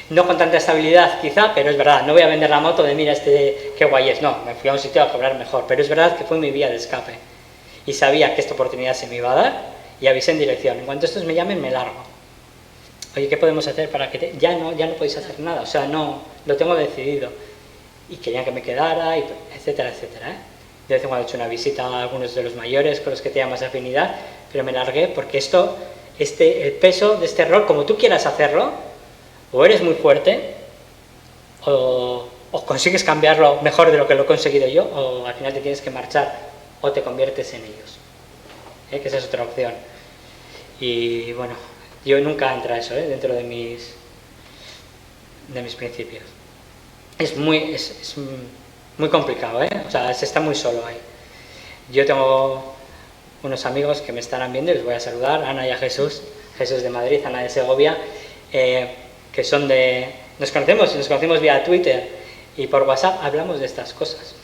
[SPEAKER 3] no con tanta estabilidad quizá, pero es verdad, no voy a vender la moto de mira qué guay es, no, me fui a un sitio a cobrar mejor, pero es verdad que fue mi vía de escape y sabía que esta oportunidad se me iba a dar y avisé en dirección, en cuanto estos me llamen me largo. Oye, ¿qué podemos hacer para que ya no podéis hacer nada? O sea, no, lo tengo decidido. Y querían que me quedara, etcétera, etcétera, De vez en cuando he hecho una visita a algunos de los mayores con los que tenía más afinidad, pero me largué porque el peso de este rol, como tú quieras hacerlo, o eres muy fuerte, o consigues cambiarlo mejor de lo que lo he conseguido yo, o al final te tienes que marchar, o te conviertes en ellos. Que esa es otra opción. Y bueno, yo nunca entro a eso, dentro de mis principios. Es muy complicado, o sea, se está muy solo ahí. Yo tengo unos amigos que me estarán viendo y les voy a saludar, Ana y a Jesús de Madrid, Ana de Segovia, que son nos conocemos vía Twitter y por WhatsApp hablamos de estas cosas.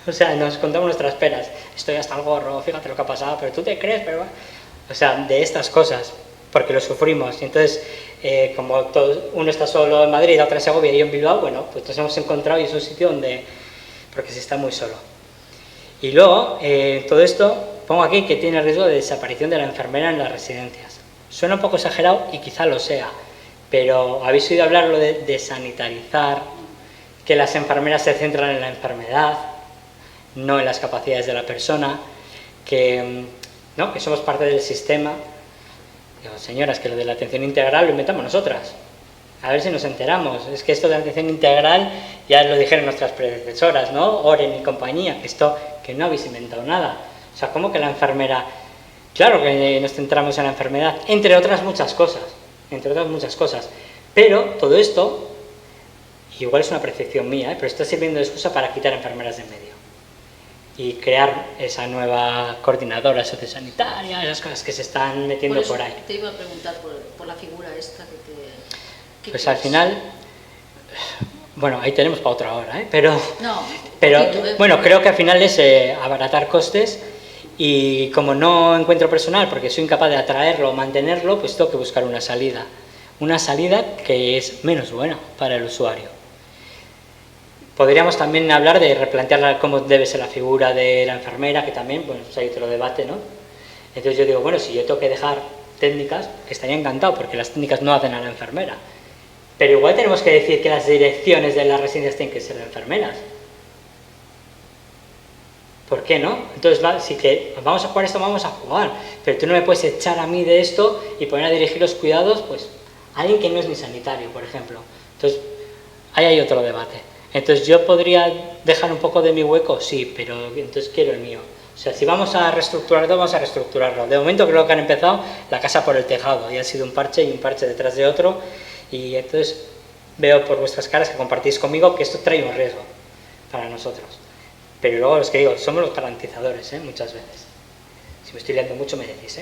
[SPEAKER 3] O sea, nos contamos nuestras penas. Estoy hasta el gorro, fíjate lo que ha pasado, pero tú te crees, pero... O sea, de estas cosas, porque lo sufrimos. Y entonces, como uno está solo en Madrid, la otra en Segovia y yo en Bilbao, bueno, pues nos hemos encontrado y es un sitio porque se está muy solo. Y luego, todo esto, pongo aquí que tiene riesgo de desaparición de la enfermera en las residencias. Suena un poco exagerado y quizá lo sea, pero habéis oído hablar de desanitarizar, que las enfermeras se centran en la enfermedad, no en las capacidades de la persona, que somos parte del sistema. Digo, señoras, que lo de la atención integral lo inventamos nosotras. A ver si nos enteramos. Es que esto de la atención integral ya lo dijeron nuestras predecesoras, ¿no? Oren y compañía, que no habéis inventado nada. O sea, ¿cómo que la enfermera? Claro que nos centramos en la enfermedad, entre otras muchas cosas. Pero todo esto, igual es una percepción mía, pero está sirviendo de excusa para quitar enfermeras de en medio. Y crear esa nueva coordinadora sociosanitaria, esas cosas que se están metiendo por ahí.
[SPEAKER 1] Te iba a preguntar por la figura esta
[SPEAKER 3] pues al final, Bueno, ahí tenemos para otra hora, ¿eh? Pero
[SPEAKER 1] Poquito,
[SPEAKER 3] bueno, creo que al final es abaratar costes, y como no encuentro personal porque soy incapaz de atraerlo o mantenerlo, pues tengo que buscar una salida que es menos buena para el usuario. Podríamos también hablar de replantear cómo debe ser la figura de la enfermera, que también, bueno, pues hay otro debate, ¿no? Entonces yo digo, bueno, si yo tengo que dejar técnicas, estaría encantado, porque las técnicas no hacen a la enfermera. Pero igual tenemos que decir que las direcciones de las residencias tienen que ser enfermeras. ¿Por qué no? Entonces, si que vamos a jugar esto, vamos a jugar. Pero tú no me puedes echar a mí de esto y poner a dirigir los cuidados, pues, a alguien que no es ni sanitario, por ejemplo. Entonces, ahí hay otro debate. Entonces, ¿yo podría dejar un poco de mi hueco? Sí, pero entonces quiero el mío. O sea, si vamos a reestructurarlo, vamos a reestructurarlo. De momento creo que han empezado la casa por el tejado, y ha sido un parche y un parche detrás de otro, y entonces veo por vuestras caras que compartís conmigo que esto trae un riesgo para nosotros. Pero luego los que digo, somos los garantizadores, muchas veces. Si me estoy liando mucho me decís,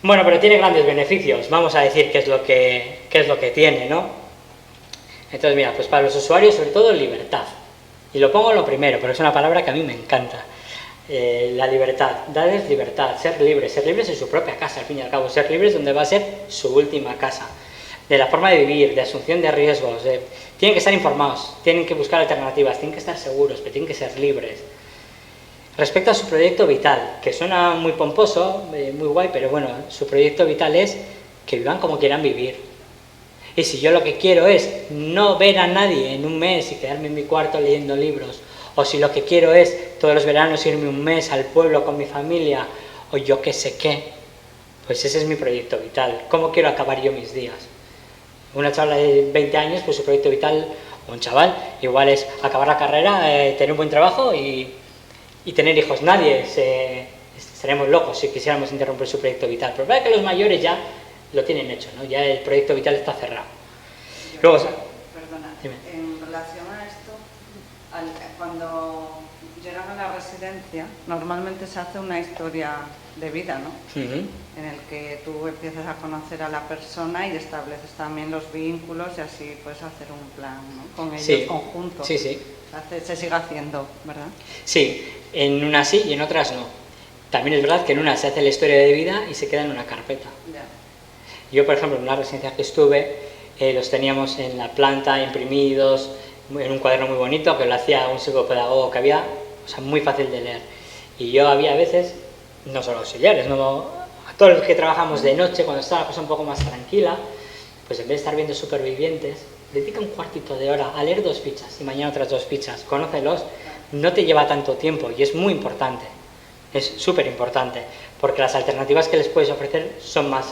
[SPEAKER 3] Bueno, pero tiene grandes beneficios. Vamos a decir qué es lo que tiene, ¿no? Entonces, mira, pues para los usuarios, sobre todo, libertad. Y lo pongo lo primero, pero es una palabra que a mí me encanta. La libertad, darles libertad, ser libres en su propia casa, al fin y al cabo, ser libres donde va a ser su última casa. De la forma de vivir, de asunción de riesgos, tienen que estar informados, tienen que buscar alternativas, tienen que estar seguros, pero tienen que ser libres. Respecto a su proyecto vital, que suena muy pomposo, muy guay, pero bueno, su proyecto vital es que vivan como quieran vivir. Y si yo lo que quiero es no ver a nadie en un mes y quedarme en mi cuarto leyendo libros, o si lo que quiero es todos los veranos irme un mes al pueblo con mi familia, o yo qué sé qué, pues ese es mi proyecto vital. ¿Cómo quiero acabar yo mis días? Una chavala de 20 años, pues su proyecto vital, o un chaval, igual es acabar la carrera, tener un buen trabajo y tener hijos. Nadie estaremos locos si quisiéramos interrumpir su proyecto vital. Pero es que los mayores ya lo tienen hecho, ¿no? Ya el proyecto vital está cerrado. Luego,
[SPEAKER 2] perdona,
[SPEAKER 3] dime.
[SPEAKER 2] en relación a esto, cuando llegan a la residencia, normalmente se hace una historia de vida, ¿no? En el que tú empiezas a conocer a la persona y estableces también los vínculos y así puedes hacer un plan, ¿no? Con ellos conjuntos.
[SPEAKER 3] Sí, sí.
[SPEAKER 2] Se sigue haciendo, ¿verdad?
[SPEAKER 3] Sí, en unas sí y en otras no. También es verdad que en unas se hace la historia de vida y se queda en una carpeta.
[SPEAKER 2] Ya.
[SPEAKER 3] Yo, por ejemplo, en una residencia que estuve, los teníamos en la planta, imprimidos, en un cuaderno muy bonito, que lo hacía un psicopedagogo que había, o sea, muy fácil de leer. Y yo había veces, no solo auxiliares, a todos los que trabajamos de noche, cuando está la cosa un poco más tranquila, pues en vez de estar viendo Supervivientes, dedica un cuartito de hora a leer 2 fichas y mañana otras 2 fichas, conócelos, no te lleva tanto tiempo y es muy importante, es súper importante, porque las alternativas que les puedes ofrecer son más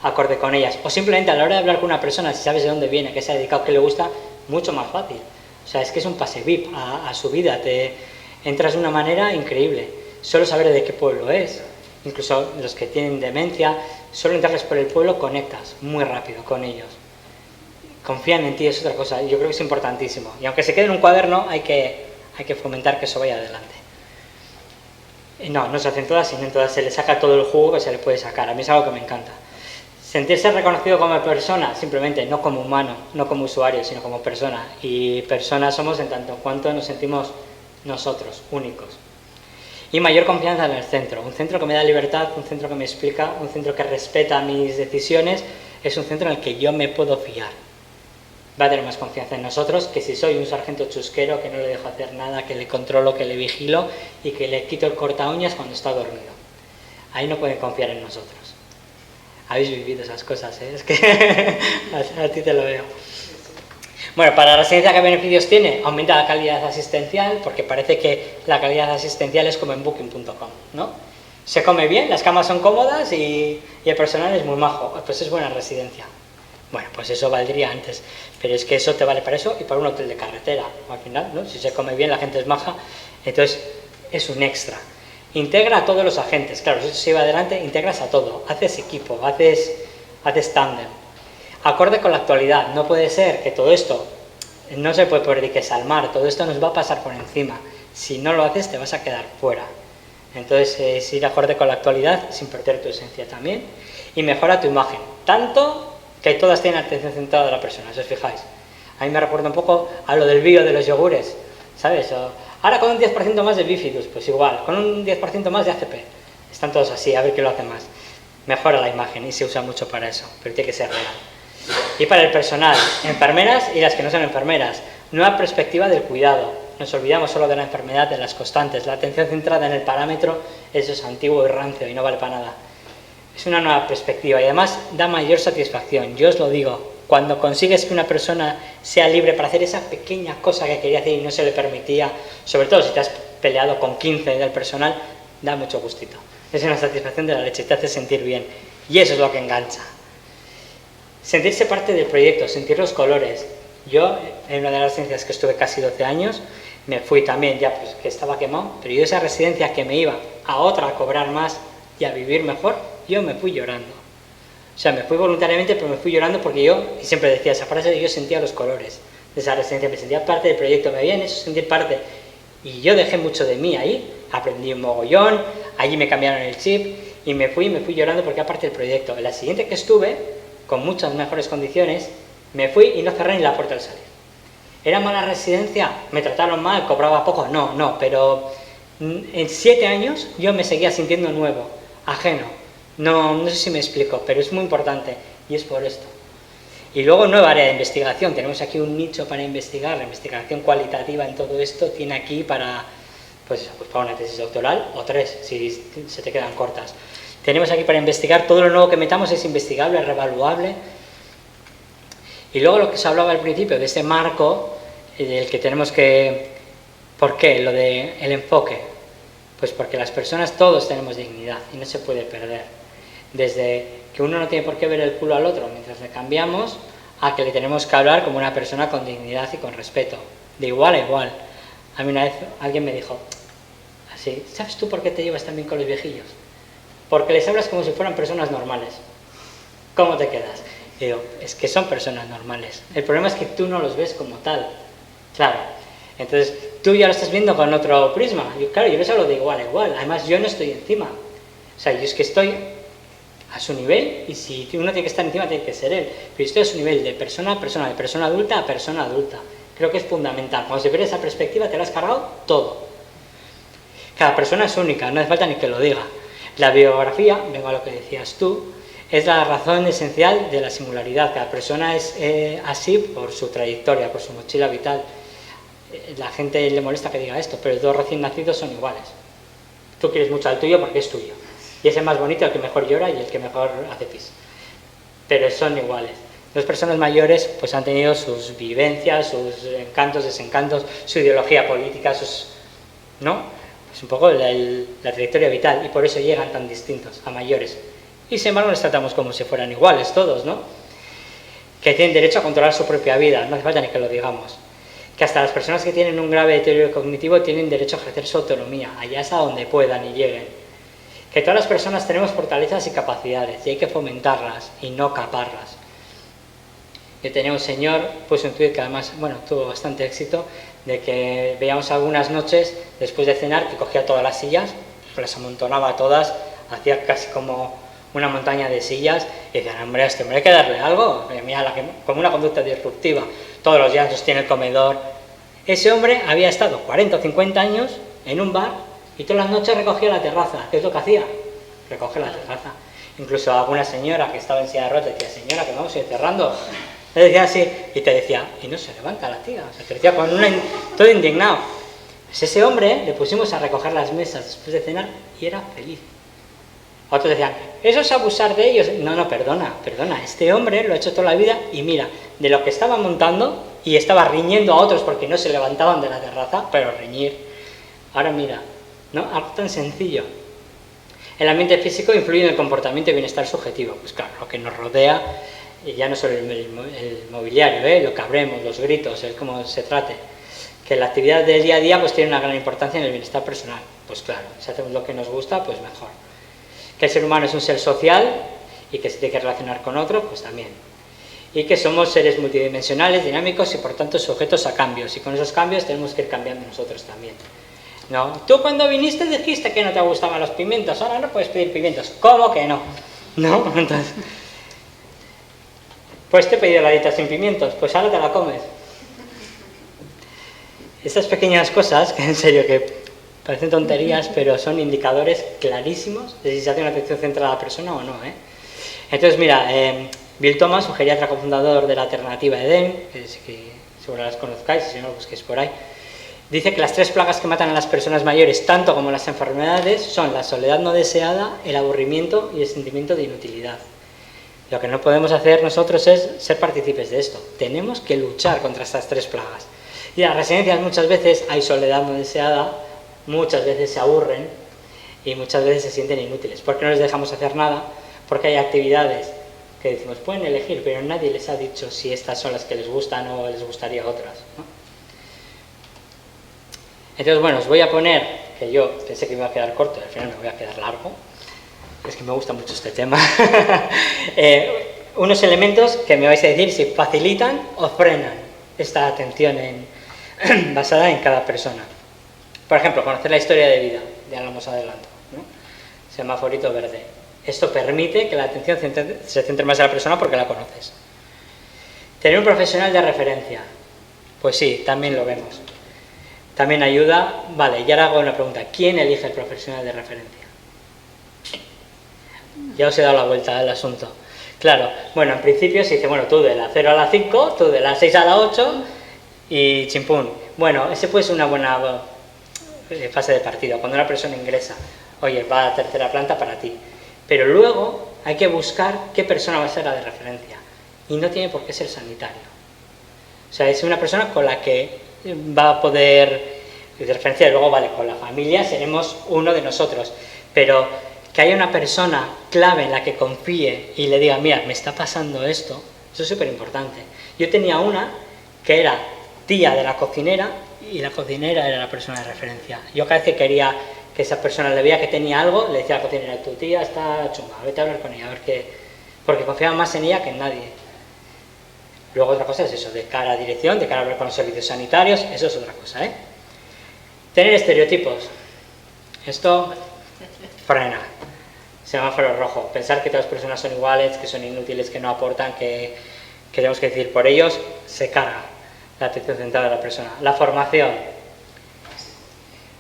[SPEAKER 3] acorde con ellas, o simplemente a la hora de hablar con una persona, si sabes de dónde viene, qué se ha dedicado, qué le gusta, mucho más fácil. O sea, es que es un pase VIP a su vida, te entras de una manera increíble, solo saber de qué pueblo es, incluso los que tienen demencia, solo entrarles por el pueblo conectas muy rápido con ellos. Confían en ti, es otra cosa, yo creo que es importantísimo. Y aunque se quede en un cuaderno, hay que fomentar que eso vaya adelante. No se hacen todas, sino en todas se le saca todo el jugo que se le puede sacar. A mí es algo que me encanta. Sentirse reconocido como persona, simplemente, no como humano, no como usuario, sino como persona. Y personas somos en tanto cuanto nos sentimos nosotros, únicos. Y mayor confianza en el centro. Un centro que me da libertad, un centro que me explica, un centro que respeta mis decisiones, es un centro en el que yo me puedo fiar. Va a tener más confianza en nosotros que si soy un sargento chusquero que no le dejo hacer nada, que le controlo, que le vigilo y que le quito el corta uñas cuando está dormido. Ahí no pueden confiar en nosotros. Habéis vivido esas cosas, Es que a ti te lo veo. Bueno, para la residencia, ¿qué beneficios tiene? Aumenta la calidad asistencial, porque parece que la calidad asistencial es como en booking.com, ¿no? Se come bien, las camas son cómodas y el personal es muy majo, pues es buena residencia. Bueno, pues eso valdría antes, pero es que eso te vale para eso y para un hotel de carretera, al final, ¿no? Si se come bien, la gente es maja, entonces es un extra. Integra a todos los agentes, claro, si esto se lleva adelante, integras a todo, haces equipo, haces tándem. Acorde con la actualidad, no puede ser que todo esto, no se puede poner diques al mar, todo esto nos va a pasar por encima. Si no lo haces, te vas a quedar fuera. Entonces, es ir acorde con la actualidad sin perder tu esencia también. Y mejora tu imagen, tanto que todas tienen atención centrada de la persona, si os fijáis. A mí me recuerda un poco a lo del bio de los yogures, ¿sabes? Ahora con un 10% más de bifidus, pues igual, con un 10% más de ACP. Están todos así, a ver qué lo hace más. Mejora la imagen y se usa mucho para eso, pero tiene que ser real. Y para el personal, enfermeras y las que no son enfermeras, nueva perspectiva del cuidado. Nos olvidamos solo de la enfermedad, de las constantes. La atención centrada en el parámetro, eso es antiguo y rancio y no vale para nada. Es una nueva perspectiva y además da mayor satisfacción. Yo os lo digo, cuando consigues que una persona sea libre para hacer esa pequeña cosa que quería hacer y no se le permitía, sobre todo si te has peleado con 15 del personal, da mucho gustito. Es una satisfacción de la leche, te hace sentir bien. Y eso es lo que engancha. Sentirse parte del proyecto, sentir los colores. Yo, en una de las residencias que estuve casi 12 años, me fui también, ya pues que estaba quemado, pero yo de esa residencia que me iba a otra a cobrar más y a vivir mejor, yo me fui llorando. O sea, me fui voluntariamente, pero me fui llorando porque yo, y siempre decía esa frase, yo sentía los colores de esa residencia, me sentía parte del proyecto, me habían hecho sentir parte. Y yo dejé mucho de mí ahí, aprendí un mogollón, allí me cambiaron el chip y me fui llorando porque era parte del proyecto. En la siguiente que estuve, con muchas mejores condiciones, me fui y no cerré ni la puerta al salir. ¿Era mala residencia? ¿Me trataron mal? ¿Cobraba poco? No, pero en 7 años yo me seguía sintiendo nuevo, ajeno. No sé si me explico, pero es muy importante y es por esto. Y luego nueva área de investigación, tenemos aquí un nicho para investigar, la investigación cualitativa en todo esto tiene aquí para una tesis doctoral o 3, si se te quedan cortas. Tenemos aquí para investigar, todo lo nuevo que metamos es investigable, revaluable. Y luego lo que se hablaba al principio de ese marco, del que tenemos que... ¿Por qué? Lo del enfoque. Pues porque las personas todos tenemos dignidad y no se puede perder. Desde que uno no tiene por qué ver el culo al otro mientras le cambiamos, a que le tenemos que hablar como una persona con dignidad y con respeto, de igual a igual. A mí una vez alguien me dijo, así, ¿sabes tú por qué te llevas tan bien con los viejillos? Porque les hablas como si fueran personas normales. ¿Cómo te quedas? Y digo, es que son personas normales. El problema es que tú no los ves como tal. Claro. Entonces, tú ya lo estás viendo con otro prisma. Claro, yo les hablo de igual a igual. Además, yo no estoy encima. O sea, yo es que estoy a su nivel y si uno tiene que estar encima, tiene que ser él. Pero yo estoy a su nivel de persona a persona, de persona adulta a persona adulta. Creo que es fundamental. Cuando se pierde esa perspectiva, te lo has cargado todo. Cada persona es única, no hace falta ni que lo diga. La biografía, vengo a lo que decías tú, es la razón esencial de la singularidad. Cada persona es así por su trayectoria, por su mochila vital. La gente le molesta que diga esto, pero los 2 recién nacidos son iguales. Tú quieres mucho al tuyo porque es tuyo. Y es el más bonito, el que mejor llora y el que mejor hace pis. Pero son iguales. Las personas mayores pues han tenido sus vivencias, sus encantos, desencantos, su ideología política, ¿no? Pues un poco la trayectoria vital y por eso llegan tan distintos a mayores. Y sin embargo les tratamos como si fueran iguales todos, ¿no? Que tienen derecho a controlar su propia vida, no hace falta ni que lo digamos. Que hasta las personas que tienen un grave deterioro cognitivo tienen derecho a ejercer su autonomía, allá hasta donde puedan y lleguen. Que todas las personas tenemos fortalezas y capacidades y hay que fomentarlas y no caparlas. Yo tenía un señor, pues un tuit que además, tuvo bastante éxito, de que veíamos algunas noches después de cenar que cogía todas las sillas, las amontonaba todas, hacía casi como una montaña de sillas y decían, hombre, a este hombre hay que darle algo, mira, como una conducta disruptiva, todos los días sostiene el comedor. Ese hombre había estado 40 o 50 años en un bar y todas las noches recogía la terraza. ¿Qué es lo que hacía? Recoge la terraza. Incluso alguna señora que estaba en silla de ruedas decía, señora, que vamos a ir cerrando. Le decía así y te decía, y no se levanta la tía, o sea, te decía con todo indignado. Pues ese hombre le pusimos a recoger las mesas después de cenar y era feliz. Otros decían, eso es abusar de ellos. No, perdona, este hombre lo ha hecho toda la vida y mira, de lo que estaba montando y estaba riñendo a otros porque no se levantaban de la terraza, pero reñir. Ahora mira, ¿no? Algo tan sencillo. El ambiente físico influye en el comportamiento y bienestar subjetivo. Pues claro, lo que nos rodea, y ya no solo el mobiliario, lo que hablemos, los gritos, el cómo se trate. Que la actividad del día a día pues tiene una gran importancia en el bienestar personal. Pues claro, si hacemos lo que nos gusta, pues mejor. Que el ser humano es un ser social y que se tiene que relacionar con otros, pues también. Y que somos seres multidimensionales, dinámicos y por tanto sujetos a cambios. Y con esos cambios tenemos que ir cambiando nosotros también. No, tú cuando viniste dijiste que no te gustaban los pimientos, ahora no puedes pedir pimientos. ¿Cómo que no? ¿No? Entonces, pues te he pedido la dieta sin pimientos, pues ahora te la comes. Estas pequeñas cosas, que en serio que parecen tonterías, pero son indicadores clarísimos de si se hace una atención centrada a la persona o no, ¿eh? Entonces, mira, Bill Thomas, un geriatra cofundador de la Alternativa Eden, que seguro las conozcáis, si no, lo busquéis por ahí, dice que las 3 plagas que matan a las personas mayores, tanto como las enfermedades, son la soledad no deseada, el aburrimiento y el sentimiento de inutilidad. Lo que no podemos hacer nosotros es ser partícipes de esto. Tenemos que luchar contra estas 3 plagas. Y en las residencias muchas veces hay soledad no deseada, muchas veces se aburren y muchas veces se sienten inútiles. ¿Por qué no les dejamos hacer nada? Porque hay actividades que decimos, pueden elegir, pero nadie les ha dicho si estas son las que les gustan o les gustaría otras, ¿no? Entonces, bueno, os voy a poner, que yo pensé que me iba a quedar corto, al final me voy a quedar largo, es que me gusta mucho este tema, unos elementos que me vais a decir si facilitan o frenan esta atención basada en cada persona. Por ejemplo, conocer la historia de vida, ya lo hemos adelantado, ¿no? Semaforito verde. Esto permite que la atención se centre más en la persona porque la conoces. Tener un profesional de referencia, pues sí, también lo vemos. También ayuda, vale, y ahora hago una pregunta, ¿quién elige el profesional de referencia? Ya os he dado la vuelta al asunto. Claro, bueno, en principio se dice, bueno, tú de la 0 a la 5, tú de la 6 a la 8 y chimpún. Bueno, ese puede ser una buena fase de partida, cuando una persona ingresa, oye, va a la 3ª planta para ti. Pero luego hay que buscar qué persona va a ser la de referencia. Y no tiene por qué ser sanitario. O sea, es una persona con la que va a poder, de referencia, luego, vale, con la familia seremos uno de nosotros. Pero que haya una persona clave en la que confíe y le diga, mira, me está pasando esto, eso es súper importante. Yo tenía una que era tía de la cocinera y la cocinera era la persona de referencia. Yo cada vez que quería que esa persona le veía que tenía algo, le decía a la cocinera, tu tía está chunga, vete a hablar con ella, a ver qué... Porque confiaba más en ella que en nadie. Luego otra cosa es eso, de cara a dirección, de cara a hablar con los servicios sanitarios, eso es otra cosa, ¿eh? Tener estereotipos. Esto frena. Semáforo rojo. Pensar que todas las personas son iguales, que son inútiles, que no aportan, que tenemos que decir por ellos, se carga la atención centrada de la persona. La formación.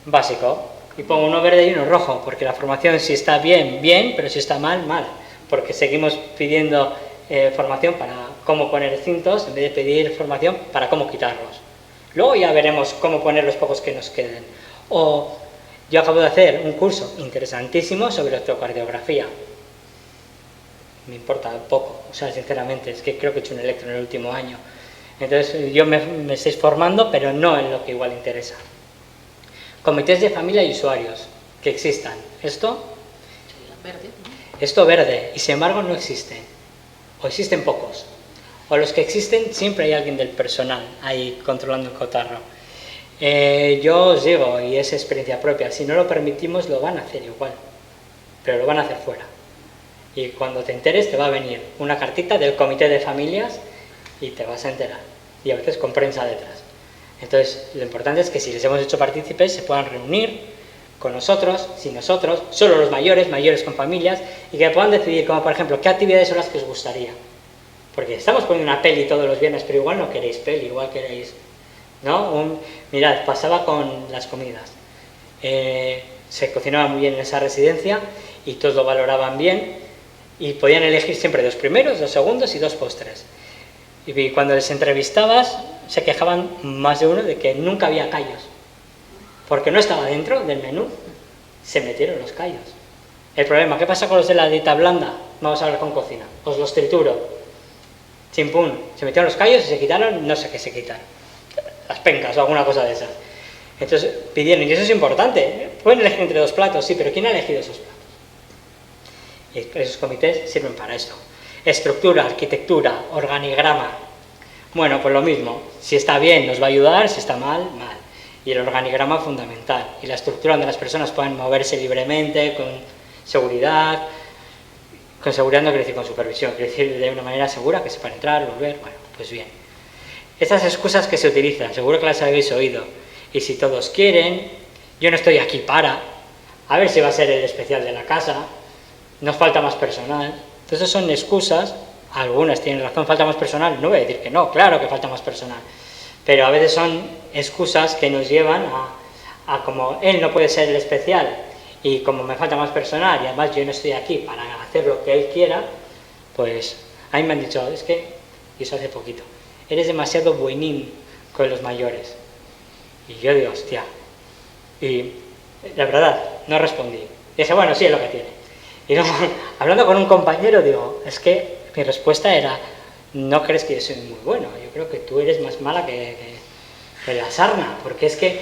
[SPEAKER 3] Básico. Y pongo uno verde y uno rojo, porque la formación si está bien, bien, pero si está mal, mal. Porque seguimos pidiendo formación para cómo poner cintos en vez de pedir formación para cómo quitarlos. Luego ya veremos cómo poner los pocos que nos queden. O yo acabo de hacer un curso interesantísimo sobre electrocardiografía. Me importa poco, o sea, sinceramente, es que creo que he hecho un electro en el último año. Entonces yo me estoy formando, pero no en lo que igual interesa. Comités de familia y usuarios, que existan. Esto verde, y sin embargo no existe. O existen pocos. O los que existen, siempre hay alguien del personal ahí controlando el cotarro. Yo os digo, y es experiencia propia, si no lo permitimos lo van a hacer igual, pero lo van a hacer fuera. Y cuando te enteres te va a venir una cartita del comité de familias y te vas a enterar. Y a veces con prensa detrás. Entonces, lo importante es que si les hemos hecho partícipes se puedan reunir con nosotros, sin nosotros, solo los mayores, mayores con familias, y que puedan decidir, como por ejemplo, qué actividades son las que os gustaría. Porque estamos poniendo una peli todos los viernes, pero igual no queréis peli, igual queréis, ¿no? Mirad, pasaba con las comidas. Se cocinaba muy bien en esa residencia y todos lo valoraban bien y podían elegir siempre 2 primeros, 2 segundos y 2 postres. Y cuando les entrevistabas se quejaban más de uno de que nunca había callos. Porque no estaba dentro del menú, se metieron los callos. El problema, ¿qué pasa con los de la dieta blanda? Vamos a hablar con cocina. Os los trituro. Chimpún, se metieron los callos y se quitaron, no sé qué se quitan. Las pencas o alguna cosa de esas. Entonces pidieron, y eso es importante, pueden elegir entre 2 platos, sí, pero ¿quién ha elegido esos platos? Y esos comités sirven para esto. Estructura, arquitectura, organigrama. Bueno, pues lo mismo. Si está bien nos va a ayudar, si está mal, mal. Y el organigrama fundamental. Y la estructura donde las personas puedan moverse libremente, con seguridad. Con seguridad no quiere decir con supervisión, quiere decir de una manera segura, que sepan entrar, volver. Bueno, pues bien. Estas excusas que se utilizan, seguro que las habéis oído. Y si todos quieren, yo no estoy aquí para, a ver si va a ser el especial de la casa, nos falta más personal. Entonces son excusas, algunas tienen razón, falta más personal, no voy a decir que no, claro que falta más personal. pero a veces son excusas que nos llevan a como él no puede ser el especial y como me falta más personal y además yo no estoy aquí para hacer lo que él quiera, pues a mí me han dicho, es que, y eso hace poquito, eres demasiado buenín con los mayores. Y yo digo, hostia, y la verdad, no respondí. Y dije, bueno, sí, es lo que tiene. Y luego, hablando con un compañero, digo, es que mi respuesta era, no crees que yo soy muy bueno, yo creo que tú eres más mala que la sarna, porque es que,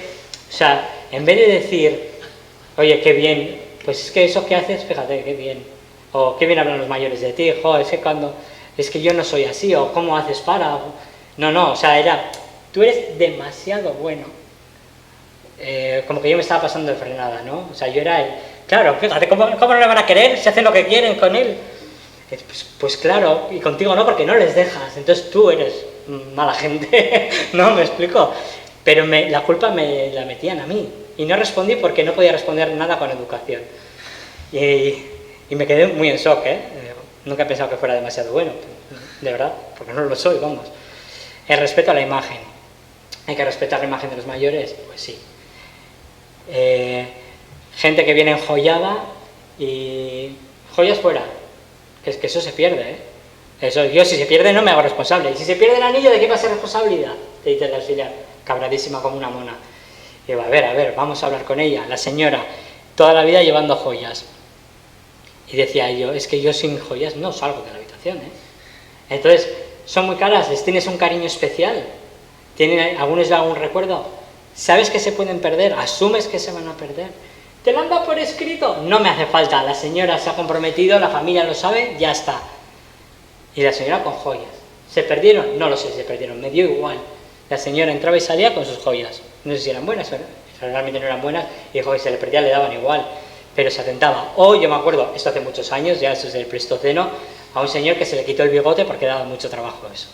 [SPEAKER 3] o sea, en vez de decir, oye, qué bien, pues es que eso que haces, fíjate, qué bien, o qué bien hablan los mayores de ti, jo, es que yo no soy así, o cómo haces para, no, o sea, era, tú eres demasiado bueno, como que yo me estaba pasando de frenada, ¿no? O sea, yo era el, claro, fíjate, ¿cómo no le van a querer si hacen lo que quieren con él? Pues claro, y contigo no, porque no les dejas, entonces tú eres mala gente, ¿no? ¿Me explico? Pero la culpa me la metían a mí, y no respondí porque no podía responder nada con educación. Y me quedé muy en shock, nunca he pensado que fuera demasiado bueno, de verdad, porque no lo soy, vamos. El respeto a la imagen, hay que respetar la imagen de los mayores, pues sí. Gente que viene enjollada y joyas fuera, que es que eso se pierde, Eso, yo si se pierde no me hago responsable, y si se pierde el anillo, ¿de qué va a ser responsabilidad? Te dice la auxiliar, cabradísima como una mona. Y digo, a ver, vamos a hablar con ella, la señora, toda la vida llevando joyas. Y decía yo, es que yo sin joyas no salgo de la habitación, Entonces, son muy caras, les tienes un cariño especial, algunos de algún recuerdo, sabes que se pueden perder, asumes que se van a perder, ¿te lo han dado por escrito? No me hace falta, la señora se ha comprometido, la familia lo sabe, ya está. Y la señora con joyas, ¿se perdieron? No lo sé si se perdieron, me dio igual. La señora entraba y salía con sus joyas, no sé si eran buenas, pero realmente no eran buenas, y dijo que se le perdía, le daban igual, pero se atentaba. O yo me acuerdo, esto hace muchos años, ya eso es del Pleistoceno, a un señor que se le quitó el bigote porque daba mucho trabajo eso.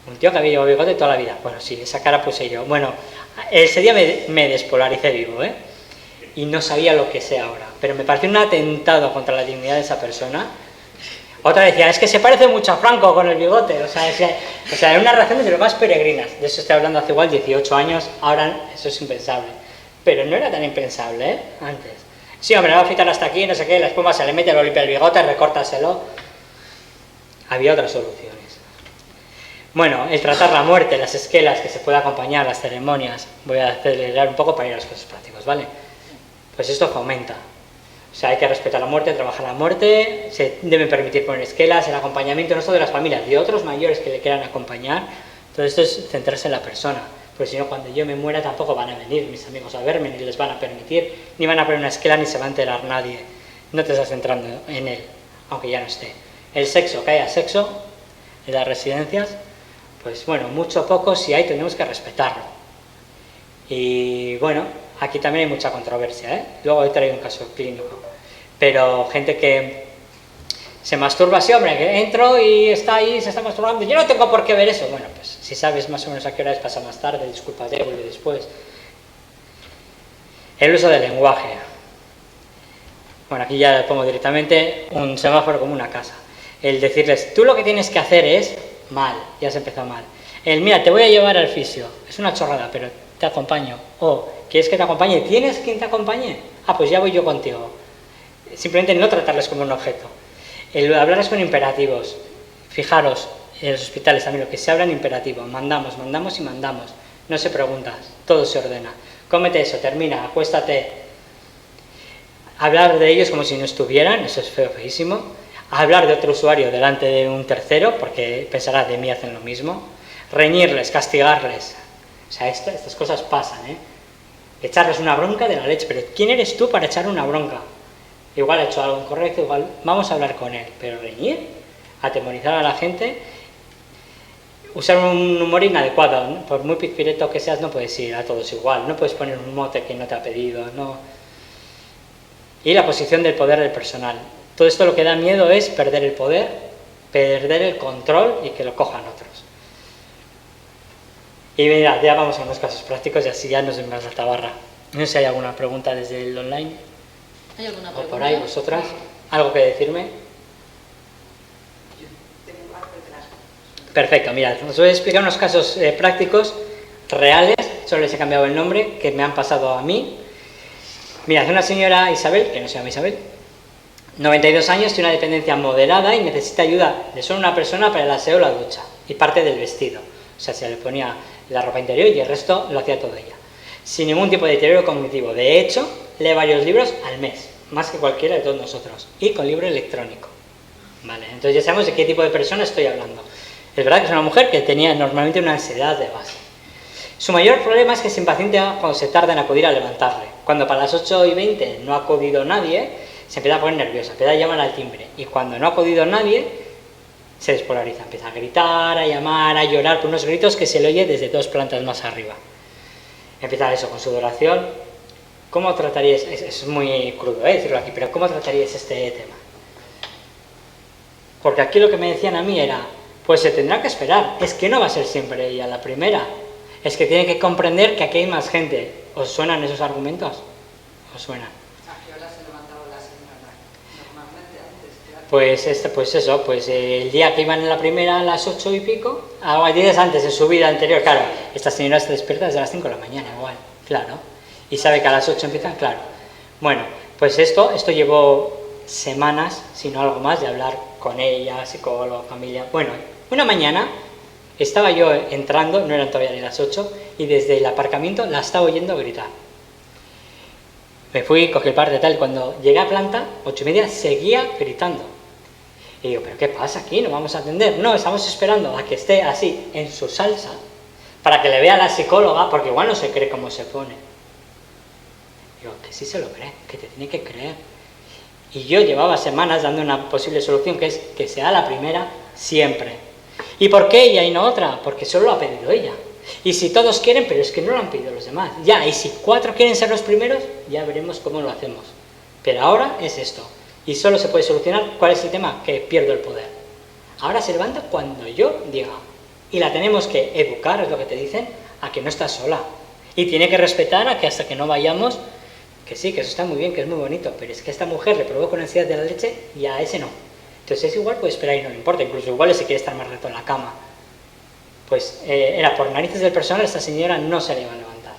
[SPEAKER 3] Un tío que había llevado bigote toda la vida. Bueno, sí, esa cara puse yo. Bueno, ese día me despolaricé vivo, y no sabía lo que sé ahora, pero me pareció un atentado contra la dignidad de esa persona. Otra decía, es que se parece mucho a Franco con el bigote, o sea, eran unas reacciones de lo más peregrinas. De eso estoy hablando hace igual 18 años, ahora eso es impensable. Pero no era tan impensable, antes. Sí, hombre, le va a afeitar hasta aquí, no sé qué, la espuma se le mete, lo limpia el bigote, recórtaselo. Había otras soluciones. Bueno, el tratar la muerte, las esquelas que se puede acompañar, las ceremonias, voy a acelerar un poco para ir a los casos prácticos, ¿vale? Pues esto fomenta. O sea, hay que respetar la muerte, trabajar la muerte, se deben permitir poner esquelas, el acompañamiento no solo de las familias, de otros mayores que le quieran acompañar. Todo esto es centrarse en la persona, porque si no, cuando yo me muera tampoco van a venir mis amigos a verme, ni les van a permitir, ni van a poner una esquela, ni se va a enterar nadie. No te estás centrando en él, aunque ya no esté. El sexo, que haya sexo en las residencias, pues bueno, mucho o poco, si hay, tenemos que respetarlo. Y bueno, aquí también hay mucha controversia, Luego he traído un caso clínico. Pero gente que se masturba, sí, hombre, que entro y está ahí, se está masturbando, yo no tengo por qué ver eso. Bueno, pues si sabes más o menos a qué hora es, pasa más tarde, discúlpate, vuelve después. El uso del lenguaje. Bueno, aquí ya pongo directamente un semáforo como una casa. El decirles, tú lo que tienes que hacer es mal, ya se empezó mal. El, mira, te voy a llevar al fisio, es una chorrada, pero te acompaño. O, ¿quieres que te acompañe? ¿Tienes quien te acompañe? Ah, pues ya voy yo contigo. Simplemente no tratarles como un objeto. El hablarles con imperativos. Fijaros, en los hospitales también lo que se habla en imperativo. Mandamos y mandamos. No se pregunta, todo se ordena. Cómete eso, termina, acuéstate. Hablar de ellos como si no estuvieran, eso es feo, feísimo. Hablar de otro usuario delante de un tercero, porque pensará, de mí hacen lo mismo. Reñirles, castigarles. O sea, estas cosas pasan, Echarles una bronca de la leche. Pero ¿quién eres tú para echar una bronca? Igual ha hecho algo incorrecto, igual vamos a hablar con él. Pero reñir, atemorizar a la gente, usar un humor inadecuado, ¿no? Por muy pizpireto que seas, no puedes ir a todos igual. No puedes poner un mote que no te ha pedido, no. Y la posición del poder del personal. Todo esto lo que da miedo es perder el poder, perder el control y que lo cojan otros. Y mira, ya vamos a unos casos prácticos y así ya nos vemos la tabarra. No sé si hay alguna pregunta desde el online.
[SPEAKER 1] ¿Hay alguna
[SPEAKER 3] pregunta?
[SPEAKER 1] pregunta?
[SPEAKER 3] O por ahí, vosotras. ¿Algo que decirme?
[SPEAKER 4] Yo tengo parte de las
[SPEAKER 3] Perfecto, mirad, os voy a explicar unos casos prácticos, reales, solo les he cambiado el nombre, que me han pasado a mí. Mirad, una señora Isabel, que no se llama Isabel, 92 años, tiene una dependencia moderada y necesita ayuda de solo una persona para el aseo o la ducha y parte del vestido. O sea, se le ponía la ropa interior y el resto lo hacía todo ella. Sin ningún tipo de deterioro cognitivo. De hecho, lee varios libros al mes, más que cualquiera de todos nosotros. Y con libro electrónico. Vale, entonces ya sabemos de qué tipo de persona estoy hablando. Es verdad que es una mujer que tenía normalmente una ansiedad de base. Su mayor problema es que se impacienta cuando se tarda en acudir a levantarle. Cuando para las 8:20 no ha acudido nadie, se empieza a poner nerviosa, empieza a llamar al timbre. Y cuando no ha acudido nadie, se despolariza, empieza a gritar, a llamar, a llorar con unos gritos que se le oye desde 2 plantas más arriba. Empieza eso con sudoración. ¿Cómo trataríais? Es muy crudo decirlo aquí, pero ¿cómo trataríais este tema? Porque aquí lo que me decían a mí era, pues se tendrá que esperar, es que no va a ser siempre ella la primera, es que tiene que comprender que aquí hay más gente. ¿Os suenan esos argumentos? ¿Os suenan?
[SPEAKER 2] ¿A qué hora se levantaba la señora? Normalmente antes, claro.
[SPEAKER 3] Pues eso, el día que iban en la primera a las 8 y pico, a 10 antes, en su vida anterior, claro, esta señora se despierta desde las 5 de la mañana igual, claro, y sabe que a las 8 empiezan, claro. Bueno, pues esto llevó semanas, si no algo más, de hablar con ella, psicólogo, familia. Bueno, una mañana estaba yo entrando, no eran todavía ni las 8, y desde el aparcamiento la estaba oyendo gritar. Me fui, cogí el parte tal, cuando llegué a planta, 8:30, seguía gritando. Y digo, ¿pero qué pasa aquí? ¿No vamos a atender? No, estamos esperando a que esté así, en su salsa, para que le vea la psicóloga, porque igual no se cree cómo se pone. Digo, que sí se lo cree, que te tiene que creer. Y yo llevaba semanas dando una posible solución, que es que sea la primera siempre. ¿Y por qué ella y no otra? Porque solo lo ha pedido ella. Y si todos quieren, pero es que no lo han pedido los demás. Ya, y si 4 quieren ser los primeros, ya veremos cómo lo hacemos. Pero ahora es esto. Y solo se puede solucionar. ¿Cuál es el tema? Que pierdo el poder. Ahora se levanta cuando yo diga. Y la tenemos que educar, es lo que te dicen, a que no está sola. Y tiene que respetar a que hasta que no vayamos, que sí, que eso está muy bien, que es muy bonito, pero es que a esta mujer le provoca una ansiedad de la leche y a ese no. Entonces es igual, puede esperar y no le importa. Incluso igual si quiere estar más rato en la cama. Pues era por narices del personal, esta señora no se le iba a levantar.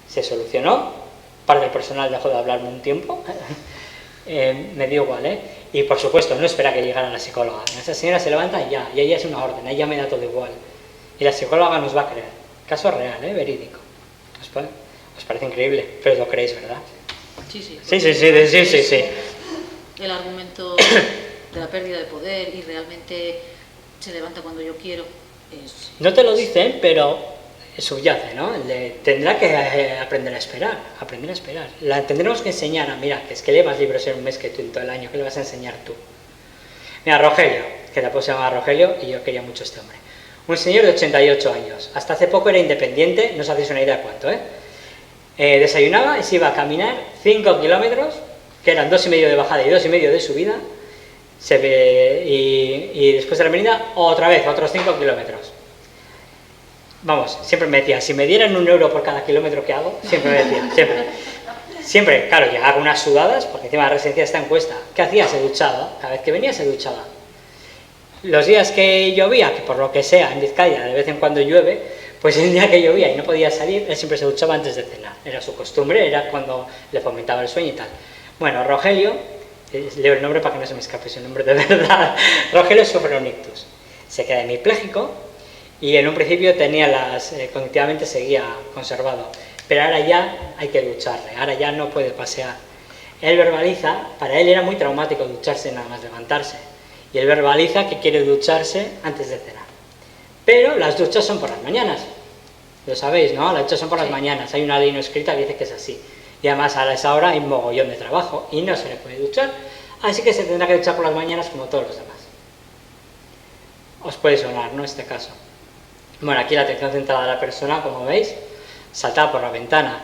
[SPEAKER 3] Se solucionó, parte del personal dejó de hablarme un tiempo, me dio igual, y por supuesto no espera que llegara la psicóloga. Esta señora se levanta y ella es una orden, ella me da todo igual. Y la psicóloga nos va a creer. Caso real, verídico. ¿Os parece increíble? Pero lo creéis, ¿verdad?
[SPEAKER 1] Sí.
[SPEAKER 3] Sí.
[SPEAKER 1] El argumento de la pérdida de poder y realmente se levanta cuando yo quiero.
[SPEAKER 3] No te lo dicen, pero subyace, ¿no? Tendrá que aprender a esperar. La tendremos que enseñar a, mira, que es que llevas libros en un mes que tú en todo el año, ¿qué le vas a enseñar tú? Mira, Rogelio, que tampoco se llama Rogelio y yo quería mucho a este hombre. Un señor de 88 años. Hasta hace poco era independiente, no os hacéis una idea cuánto, desayunaba y se iba a caminar 5 kilómetros, que eran 2,5 de bajada y 2,5 de subida, y después de la merienda otra vez, otros 5 kilómetros. Vamos, siempre me decía, si me dieran 1 euro por cada kilómetro que hago, siempre me decía, siempre, claro, que hago unas sudadas, porque encima de la residencia esta encuesta, ¿qué hacía? Se duchaba, cada vez que venía se duchaba. Los días que llovía, que por lo que sea, en Vizcaya de vez en cuando llueve, pues el día que llovía y no podía salir, él siempre se duchaba antes de cenar, era su costumbre, era cuando le fomentaba el sueño y tal. Bueno, Rogelio, leo el nombre para que no se me escape su nombre de verdad. Rogelio sufre un ictus, se queda hemipléjico y en un principio tenía cognitivamente seguía conservado, pero ahora ya hay que ducharle, ahora ya no puede pasear. Él verbaliza, para él era muy traumático ducharse nada más levantarse, y él verbaliza que quiere ducharse antes de cenar. Pero las duchas son por las mañanas, lo sabéis, ¿no? Las duchas son por las mañanas, hay una ley no escrita que dice que es así. Y además a esa hora hay un mogollón de trabajo y no se le puede duchar, así que se tendrá que duchar por las mañanas como todos los demás. Os puede sonar, ¿no? Este caso. Bueno, aquí la atención centrada de la persona, como veis, saltaba por la ventana.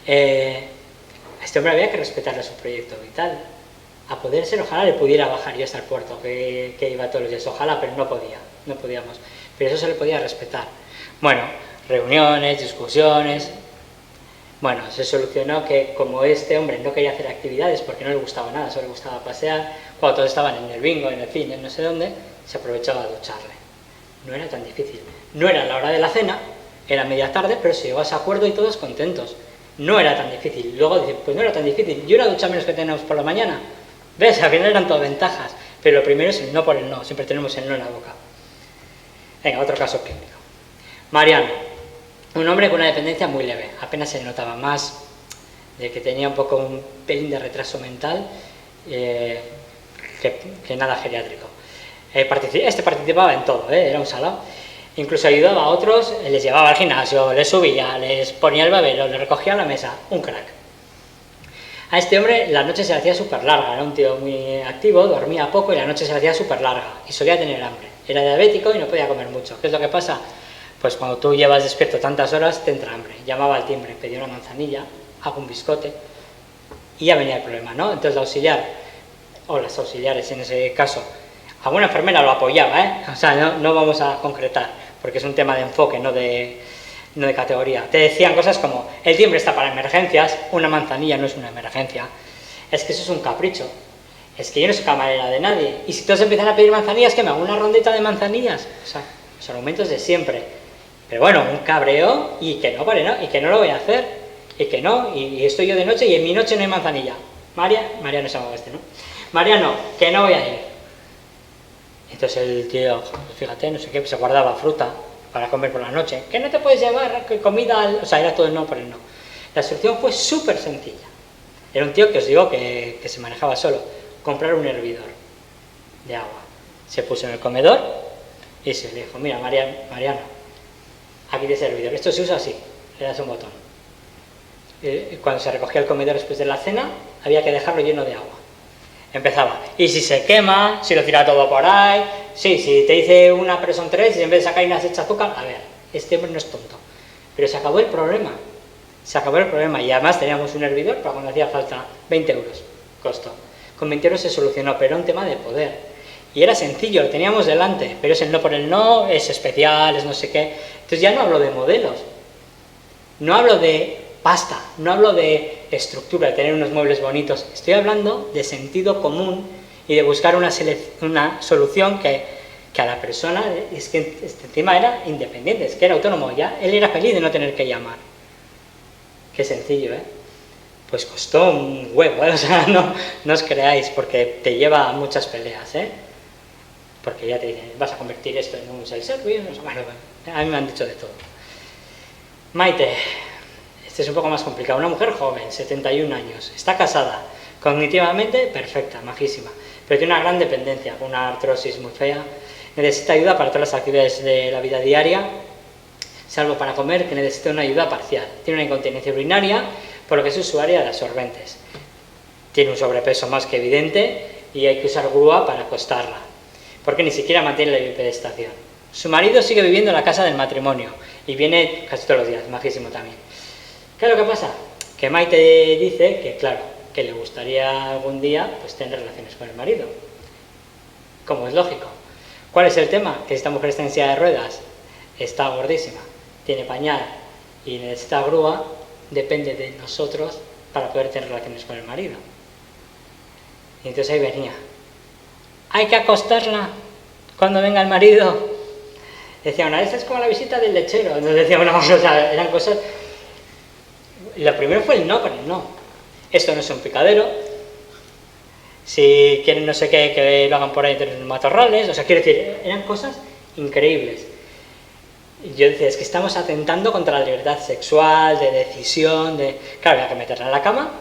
[SPEAKER 3] A este hombre había que respetarle su proyecto vital. A poder ser, ojalá le pudiera bajar yo hasta el puerto, que iba todos los días, ojalá, pero no podíamos. Pero eso se le podía respetar. Bueno, reuniones, discusiones. Bueno, se solucionó que como este hombre no quería hacer actividades porque no le gustaba nada, solo le gustaba pasear, cuando todos estaban en el bingo, en el cine, no sé dónde, se aprovechaba a ducharle. No era tan difícil. No era la hora de la cena, era media tarde, pero se llegó a ese acuerdo y todos contentos. No era tan difícil. Luego dicen, pues no era tan difícil. Yo era ducha menos que tenemos por la mañana. ¿Ves? Al final eran todo ventajas. Pero lo primero es el no por el no. Siempre tenemos el no en la boca. Venga, otro caso clínico. Mariano. Un hombre con una dependencia muy leve. Apenas se le notaba, más de que tenía un poco un pelín de retraso mental que nada geriátrico. Este participaba en todo, era un salado. Incluso ayudaba a otros, les llevaba al gimnasio, les subía, les ponía el babero, les recogía la mesa. Un crack. A este hombre la noche se le hacía súper larga. Era un tío muy activo, dormía poco y la noche se le hacía súper larga. Y solía tener hambre. Era diabético y no podía comer mucho. ¿Qué es lo que pasa? Pues cuando tú llevas despierto tantas horas, te entra hambre. Llamaba al timbre, pedía una manzanilla, hago un biscote y ya venía el problema, ¿no? Entonces la auxiliar, o las auxiliares en ese caso, alguna enfermera lo apoyaba, O sea, no vamos a concretar, porque es un tema de enfoque, no de categoría. Te decían cosas como, el timbre está para emergencias, una manzanilla no es una emergencia. Es que eso es un capricho. Es que yo no soy camarera de nadie. Y si todos empiezan a pedir manzanillas, ¿qué me hago? ¿Una rondita de manzanillas? O sea, los argumentos de siempre. Pero bueno, un cabreo y que no, y que no lo voy a hacer. Y que no, y estoy yo de noche y en mi noche no hay manzanilla. Mariano se llama ¿no? Mariano, que no voy a ir. Entonces el tío, fíjate, no sé qué, se guardaba fruta para comer por la noche. Que no te puedes llevar comida, o sea, era todo el no por el no. La solución fue súper sencilla. Era un tío que os digo que se manejaba solo. Comprar un hervidor de agua. Se puso en el comedor y se le dijo, mira Mariano, aquí tienes el hervidor. Esto se usa así, le das un botón. Cuando se recogía el comedor después de la cena, había que dejarlo lleno de agua. Empezaba, y si se quema, si lo tira todo por ahí, sí, si te dice una pero son tres, y en vez de sacar y se echa azúcar, a ver, este hombre no es tonto. Pero se acabó el problema. Y además teníamos un hervidor para cuando hacía falta, 20 euros costó. Con 20 euros se solucionó, pero era un tema de poder. Y era sencillo, lo teníamos delante, pero es el no por el no, es especial, es no sé qué. Entonces ya no hablo de modelos, no hablo de pasta, no hablo de estructura, de tener unos muebles bonitos. Estoy hablando de sentido común y de buscar una solución que a la persona, es que encima era independiente, es que era autónomo ya, él era feliz de no tener que llamar. Qué sencillo, Pues costó un huevo, o sea, no os creáis, porque te lleva a muchas peleas, porque ya te dicen, vas a convertir esto en un self-service, bueno, a mí me han dicho de todo. Maite, este es un poco más complicado, una mujer joven, 71 años, está casada, cognitivamente perfecta, majísima, pero tiene una gran dependencia, una artrosis muy fea, necesita ayuda para todas las actividades de la vida diaria, salvo para comer, que necesita una ayuda parcial. Tiene una incontinencia urinaria, por lo que es usuaria de absorbentes. Tiene un sobrepeso más que evidente y hay que usar grúa para acostarla, porque ni siquiera mantiene la bipedestación. Su marido sigue viviendo en la casa del matrimonio y viene casi todos los días, majísimo también. ¿Qué es lo que pasa? Que Maite dice que, claro, que le gustaría algún día pues, tener relaciones con el marido, como es lógico. ¿Cuál es el tema? Que esta mujer está en silla de ruedas, está gordísima, tiene pañal y necesita grúa, depende de nosotros para poder tener relaciones con el marido. Y entonces ahí venía, hay que acostarla cuando venga el marido. Decía una, esa es como la visita del lechero. Entonces decía una cosa, o sea, eran cosas. Lo primero fue el no con el no. Esto no es un picadero. Si quieren no sé qué, que lo hagan por ahí entre los matorrales. O sea, quiero decir, eran cosas increíbles. Y yo decía, es que estamos atentando contra la libertad sexual, de decisión, de... Claro, había que meterla en la cama,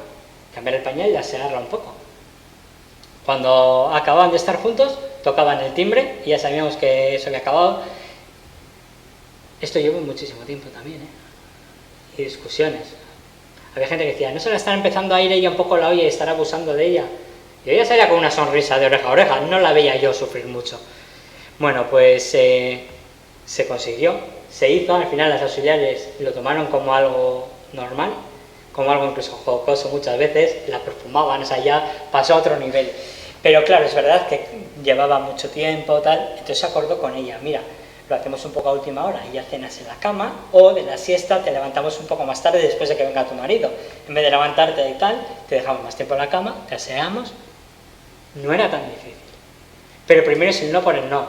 [SPEAKER 3] cambiar el pañal y asearla un poco. Cuando acababan de estar juntos, tocaban el timbre y ya sabíamos que eso había acabado. Esto llevó muchísimo tiempo también, y discusiones. Había gente que decía, no se la están empezando a ir ella un poco la olla y estar abusando de ella. Y ella salía con una sonrisa de oreja a oreja, no la veía yo sufrir mucho. Bueno, pues se consiguió, se hizo, al final las auxiliares lo tomaron como algo normal, como algo incluso jocoso muchas veces, la perfumaban, o sea, ya pasó a otro nivel. Pero claro, es verdad que llevaba mucho tiempo, tal, entonces se acordó con ella, mira, lo hacemos un poco a última hora y ya cenas en la cama, o de la siesta te levantamos un poco más tarde después de que venga tu marido. En vez de levantarte y tal, te dejamos más tiempo en la cama, te aseamos. No era tan difícil. Pero primero es el no por el no.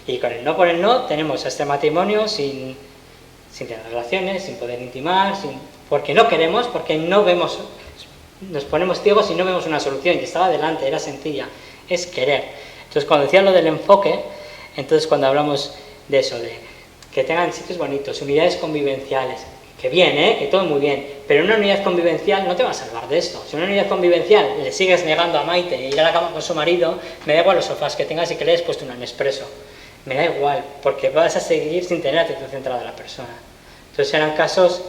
[SPEAKER 3] Y con el no por el no tenemos este matrimonio sin tener relaciones, sin poder intimar, porque no queremos, porque no vemos, nos ponemos ciegos y no vemos una solución, y estaba delante, era sencilla, es querer. Entonces cuando decía lo del enfoque, entonces cuando hablamos de eso, de que tengan sitios bonitos, unidades convivenciales, que bien, que todo muy bien, pero una unidad convivencial no te va a salvar de esto. Si una unidad convivencial le sigues negando a Maite ir a la cama con su marido, me da igual los sofás que tengas y que le hayas puesto un Nespresso. Me da igual, porque vas a seguir sin tener atención centrada a la persona. Entonces eran casos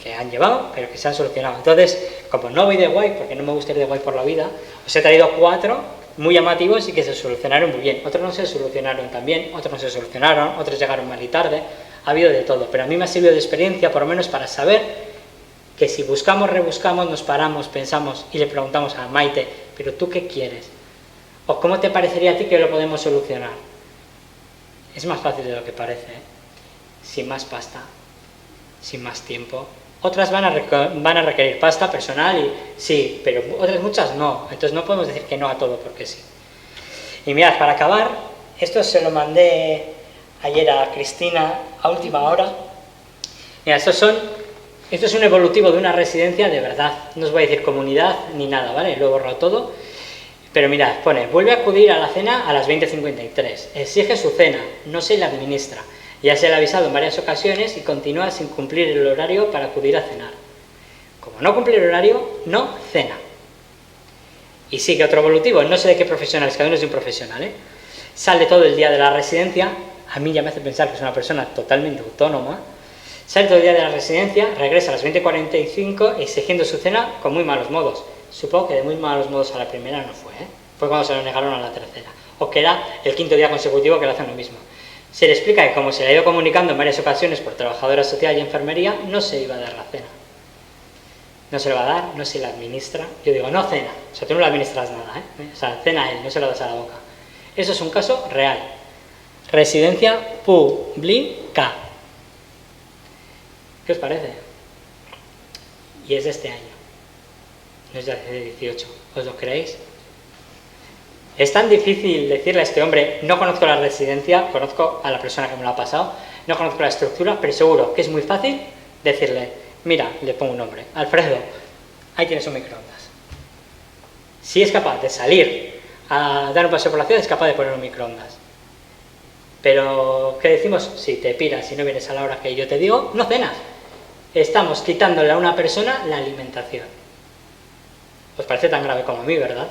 [SPEAKER 3] que han llevado, pero que se han solucionado. Entonces, como no voy de guay, porque no me gusta ir de guay por la vida, os he traído 4 muy llamativos y que se solucionaron muy bien. Otros no se solucionaron tan bien, otros no se solucionaron, otros llegaron mal y tarde. Ha habido de todo, pero a mí me ha servido de experiencia, por lo menos para saber que si buscamos, rebuscamos, nos paramos, pensamos y le preguntamos a Maite, ¿pero tú qué quieres? ¿O cómo te parecería a ti que lo podemos solucionar? Es más fácil de lo que parece, sin más pasta, sin más tiempo. Otras van a requerir pasta personal, y sí, pero otras muchas no. Entonces no podemos decir que no a todo porque sí. Y mirad, para acabar, esto se lo mandé ayer a Cristina a última hora. Mira, esto es un evolutivo de una residencia de verdad. No os voy a decir comunidad ni nada, ¿vale? Lo he borrado todo. Pero mirad, pone, vuelve a acudir a la cena a las 20:53. Exige su cena, no se la administra. Ya se le ha avisado en varias ocasiones y continúa sin cumplir el horario para acudir a cenar. Como no cumple el horario, no cena. Y sigue otro evolutivo, no sé de qué profesional es, cada uno es de un profesional, Sale todo el día de la residencia, a mí ya me hace pensar que es una persona totalmente autónoma. Sale todo el día de la residencia, regresa a las 20:45 exigiendo su cena con muy malos modos. Supongo que de muy malos modos a la primera no fue, Fue cuando se lo negaron a la tercera. O que era el 5.º día consecutivo que le hacen lo mismo. Se le explica que como se le ha ido comunicando en varias ocasiones por trabajadora social y enfermería, no se iba a dar la cena. No se lo va a dar, no se la administra. Yo digo, no cena. O sea, tú no le administras nada, O sea, cena él, no se lo das a la boca. Eso es un caso real. Residencia pública. ¿Qué os parece? Y es de este año. No es de hace 18. ¿Os lo creéis? Es tan difícil decirle a este hombre, no conozco la residencia, conozco a la persona que me lo ha pasado, no conozco la estructura, pero seguro que es muy fácil decirle, mira, le pongo un nombre, Alfredo, ahí tienes un microondas. Si es capaz de salir a dar un paseo por la ciudad, es capaz de poner un microondas. Pero, ¿qué decimos? Si te piras y no vienes a la hora que yo te digo, no cenas. Estamos quitándole a una persona la alimentación. Os parece tan grave como a mí, ¿verdad?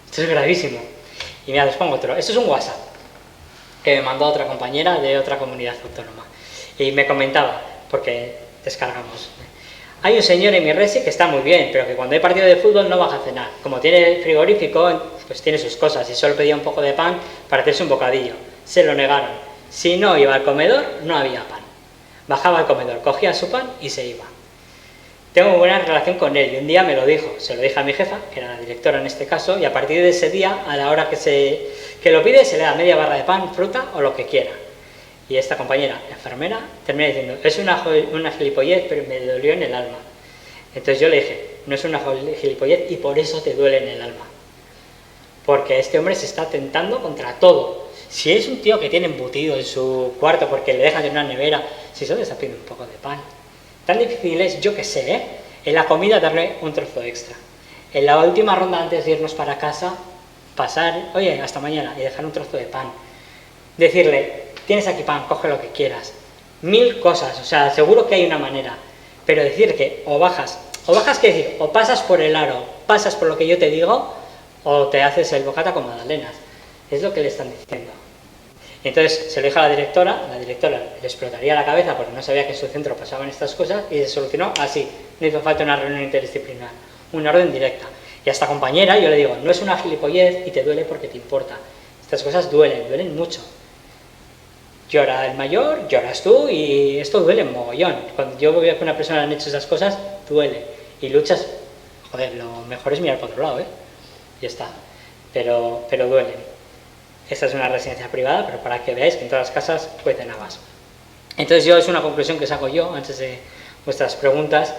[SPEAKER 3] Esto es gravísimo. Y mira, os pongo otro. Esto es un WhatsApp que me mandó otra compañera de otra comunidad autónoma. Y me comentaba, porque descargamos. Hay un señor en mi resi que está muy bien, pero que cuando hay partido de fútbol no baja a cenar. Como tiene frigorífico, pues tiene sus cosas y solo pedía un poco de pan para hacerse un bocadillo. Se lo negaron. Si no iba al comedor, no había pan. Bajaba al comedor, cogía su pan y se iba. Tengo muy buena relación con él y un día me lo dijo, se lo dije a mi jefa, que era la directora en este caso, y a partir de ese día, a la hora que lo pide, se le da media barra de pan, fruta o lo que quiera. Y esta compañera, enfermera, termina diciendo, es una gilipollez, pero me dolió en el alma. Entonces yo le dije, no es una gilipollez y por eso te duele en el alma. Porque este hombre se está tentando contra todo. Si es un tío que tiene embutido en su cuarto porque le dejan en una nevera, si solo le está pidiendo un poco de pan. Tan difícil es, yo que sé, en la comida darle un trozo extra. En la última ronda antes de irnos para casa, pasar, oye, hasta mañana, y dejar un trozo de pan. Decirle, tienes aquí pan, coge lo que quieras. 1000 cosas, o sea, seguro que hay una manera. Pero decir que o bajas, ¿qué decir? O pasas por el aro, pasas por lo que yo te digo, o te haces el bocata con magdalenas. Es lo que le están diciendo. Entonces se lo dijo a la directora le explotaría la cabeza porque no sabía que en su centro pasaban estas cosas y se solucionó así. No hizo falta una reunión interdisciplinar, una orden directa. Y a esta compañera yo le digo, no es una gilipollez y te duele porque te importa. Estas cosas duelen mucho. Llora el mayor, lloras tú y esto duele mogollón. Cuando yo veo que una persona le han hecho esas cosas, duele. Y luchas, joder, lo mejor es mirar por otro lado, y ya está. Pero duelen. Esta es una residencia privada, pero para que veáis que en todas las casas cuecen habas. Entonces es una conclusión que saco yo, antes de vuestras preguntas,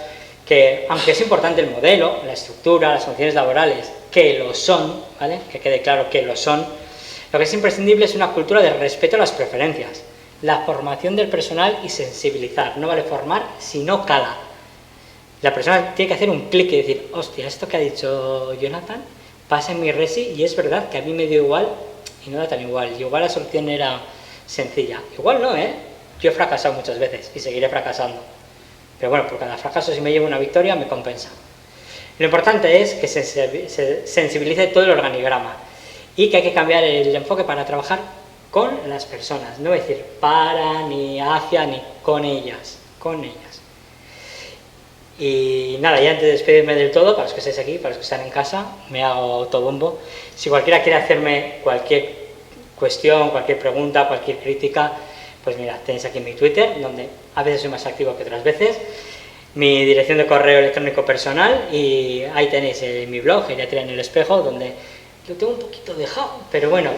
[SPEAKER 3] que aunque es importante el modelo, la estructura, las condiciones laborales, que lo son, ¿vale? Que quede claro que lo son, Lo que es imprescindible es una cultura de respeto a las preferencias, la formación del personal y sensibilizar. No vale formar si no cala. La persona tiene que hacer un clic y decir, hostia, esto que ha dicho Jonathan pasa en mi resi y es verdad que a mí me dio igual y no da tan igual. Y igual la solución era sencilla. Igual no, ¿eh? Yo he fracasado muchas veces y seguiré fracasando. Pero bueno, por cada fracaso, si me llevo una victoria, me compensa. Lo importante es que se sensibilice todo el organigrama y que hay que cambiar el enfoque para trabajar con las personas. No decir para, ni hacia, ni con ellas. Con ellas. Y nada, ya antes de despedirme del todo, para los que estáis aquí, para los que están en casa, me hago autobombo. Si cualquiera quiere hacerme cualquier cuestión, cualquier pregunta, cualquier crítica, pues mira, tenéis aquí mi Twitter, donde a veces soy más activo que otras veces, mi dirección de correo electrónico personal y ahí tenéis mi blog, Geriatría en el Espejo, donde lo tengo un poquito dejado, pero bueno,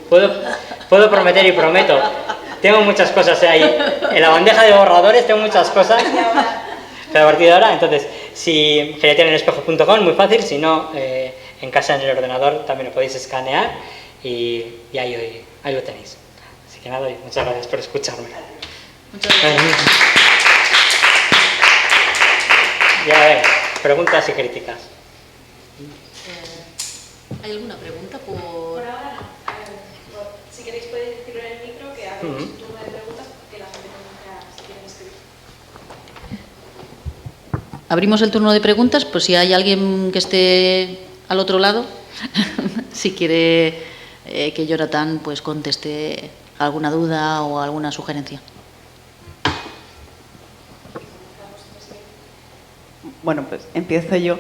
[SPEAKER 3] puedo prometer y prometo. Tengo muchas cosas ahí, en la bandeja de borradores tengo muchas cosas. A partir de ahora, entonces, si geriatriaenelespejo.com, muy fácil, si no, en casa en el ordenador también lo podéis escanear y ahí lo tenéis. Así que nada, muchas gracias por escucharme.
[SPEAKER 1] Muchas gracias.
[SPEAKER 3] Ya ves, preguntas y críticas.
[SPEAKER 1] ¿Hay alguna pregunta por...?
[SPEAKER 5] Por ahora no. A ver, si queréis podéis decirlo en el micro, que hagamos un turno de preguntas, que la gente comienza si quieren escribir.
[SPEAKER 1] Abrimos el turno de preguntas, pues si hay alguien que esté al otro lado, si quiere que Jonathan pues conteste alguna duda o alguna sugerencia.
[SPEAKER 4] Bueno, pues empiezo yo.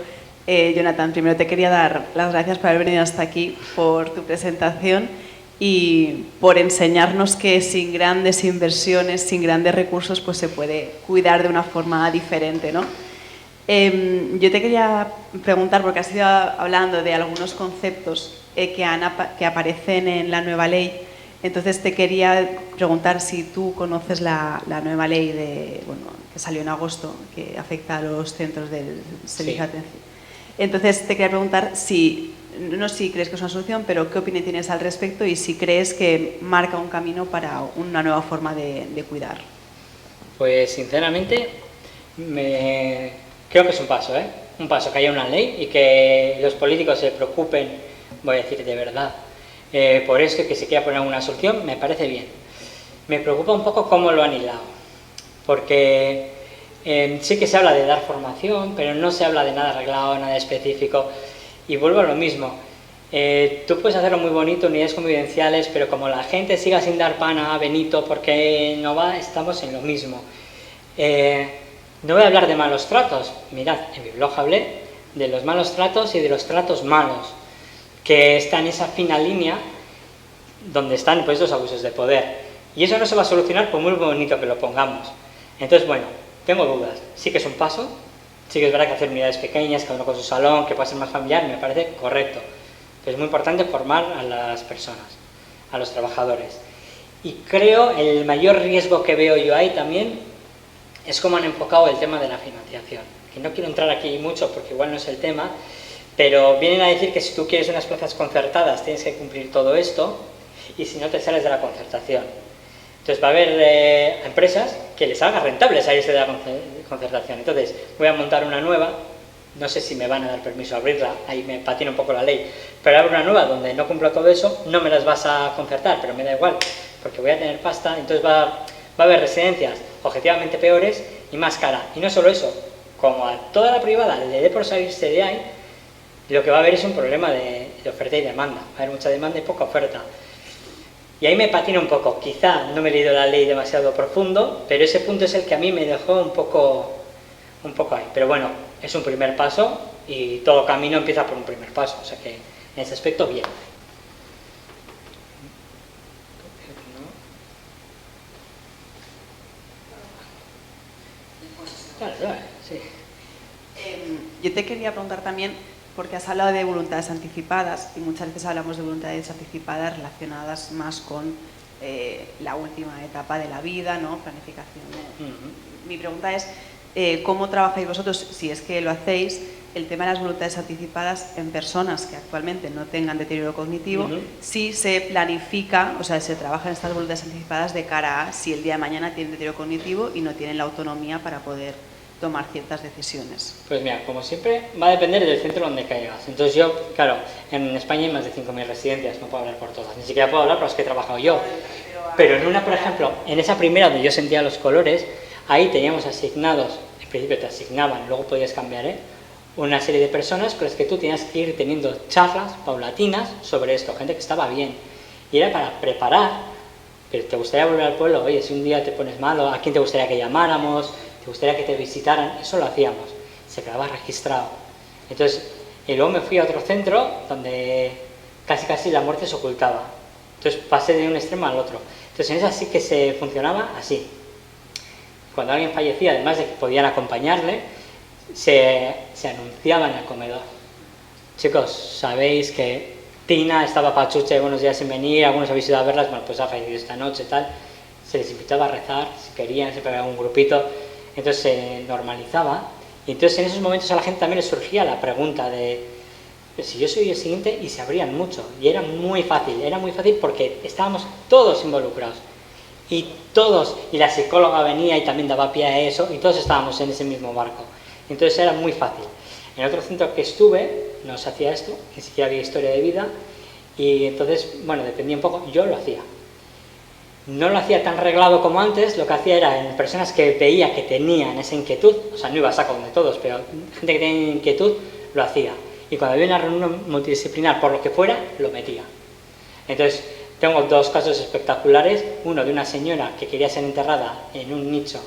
[SPEAKER 4] Jonathan, primero te quería dar las gracias por haber venido hasta aquí, por tu presentación y por enseñarnos que sin grandes inversiones, sin grandes recursos, pues se puede cuidar de una forma diferente, ¿no? Yo te quería preguntar, porque has ido hablando de algunos conceptos que aparecen en la nueva ley, entonces te quería preguntar si tú conoces la nueva ley que salió en agosto, que afecta a los centros del servicio de atención. Entonces te quería preguntar no si crees que es una solución, pero qué opinión tienes al respecto y si crees que marca un camino para una nueva forma de cuidar.
[SPEAKER 3] Pues sinceramente, creo que es un paso, un paso, que haya una ley y que los políticos se preocupen, voy a decir de verdad, por esto y que se quiera poner una solución, me parece bien. Me preocupa un poco cómo lo han hilado, porque sí que se habla de dar formación, pero no se habla de nada arreglado, nada específico, y vuelvo a lo mismo. Tú puedes hacerlo muy bonito, unidades convivenciales, pero como la gente siga sin dar pan a Benito porque no va, estamos en lo mismo. No voy a hablar de malos tratos. Mirad, en mi blog hablé de los malos tratos y de los tratos malos, que está en esa fina línea donde están pues los abusos de poder. Y eso no se va a solucionar por muy bonito que lo pongamos. Entonces, bueno, tengo dudas. Sí que es un paso, sí que es verdad que hacer unidades pequeñas, cada uno con su salón, que pueda ser más familiar, me parece correcto. Pero es muy importante formar a las personas, a los trabajadores. Y creo el mayor riesgo que veo yo ahí también es cómo han enfocado el tema de la financiación. Que no quiero entrar aquí mucho porque igual no es el tema, pero vienen a decir que si tú quieres unas plazas concertadas tienes que cumplir todo esto y si no te sales de la concertación. Entonces va a haber empresas que les haga rentable salirse de la concertación. Entonces voy a montar una nueva, no sé si me van a dar permiso a abrirla, ahí me patina un poco la ley, pero abro una nueva donde no cumplo todo eso, no me las vas a concertar, pero me da igual, porque voy a tener pasta, entonces va a haber residencias objetivamente peores y más cara. Y no solo eso, como a toda la privada le dé por salirse de ahí, lo que va a haber es un problema de oferta y demanda. Va a haber mucha demanda y poca oferta. Y ahí me patina un poco. Quizá no me he leído la ley demasiado profundo, pero ese punto es el que a mí me dejó un poco ahí. Pero bueno, es un primer paso y todo camino empieza por un primer paso. O sea que en ese aspecto, bien. Claro, sí.
[SPEAKER 4] Yo te quería preguntar también, porque has hablado de voluntades anticipadas y muchas veces hablamos de voluntades anticipadas relacionadas más con la última etapa de la vida, ¿no? Planificación. Mi pregunta es, ¿cómo trabajáis vosotros, si es que lo hacéis, el tema de las voluntades anticipadas en personas que actualmente no tengan deterioro cognitivo, sí se planifica, o sea, se trabajan estas voluntades anticipadas de cara a si el día de mañana tienen deterioro cognitivo y no tienen la autonomía para poder tomar ciertas decisiones.
[SPEAKER 3] Pues mira, como siempre, va a depender del centro donde caigas. Entonces yo, claro, en España hay más de 5.000 residencias, no puedo hablar por todas, ni siquiera puedo hablar por las que he trabajado yo. Pero en una, por ejemplo, en esa primera donde yo sentía los colores, ahí teníamos asignados, en principio te asignaban, luego podías cambiar, una serie de personas con las que tú tenías que ir teniendo charlas paulatinas sobre esto, gente que estaba bien. Y era para preparar, que te gustaría volver al pueblo, oye, si un día te pones malo, ¿a quién te gustaría que llamáramos? ¿Te gustaría que te visitaran? Eso lo hacíamos, se quedaba registrado. Entonces, y luego me fui a otro centro donde casi la muerte se ocultaba. Entonces pasé de un extremo al otro. Entonces en esa sí que se funcionaba así. Cuando alguien fallecía, además de que podían acompañarle, se anunciaba en el comedor. Chicos, sabéis que Tina estaba pachucha y buenos días sin venir, algunos habéis ido a verlas, bueno, pues ha fallecido esta noche, tal. Se les invitaba a rezar, si querían, se pegaba un grupito, entonces se normalizaba. Y entonces en esos momentos a la gente también le surgía la pregunta de si yo soy el siguiente, y se abrían mucho. Y era muy fácil porque estábamos todos involucrados. Y la psicóloga venía y también daba pie a eso, y todos estábamos en ese mismo barco. Entonces era muy fácil. En otro centro que estuve, no se hacía esto, ni siquiera había historia de vida, y entonces, bueno, dependía un poco, yo lo hacía. No lo hacía tan reglado como antes, lo que hacía era en personas que veía que tenían esa inquietud, o sea, no iba a saco de todos, pero gente que tenía inquietud, lo hacía. Y cuando había una reunión multidisciplinar, por lo que fuera, lo metía. Entonces, tengo dos casos espectaculares, uno de una señora que quería ser enterrada en un nicho,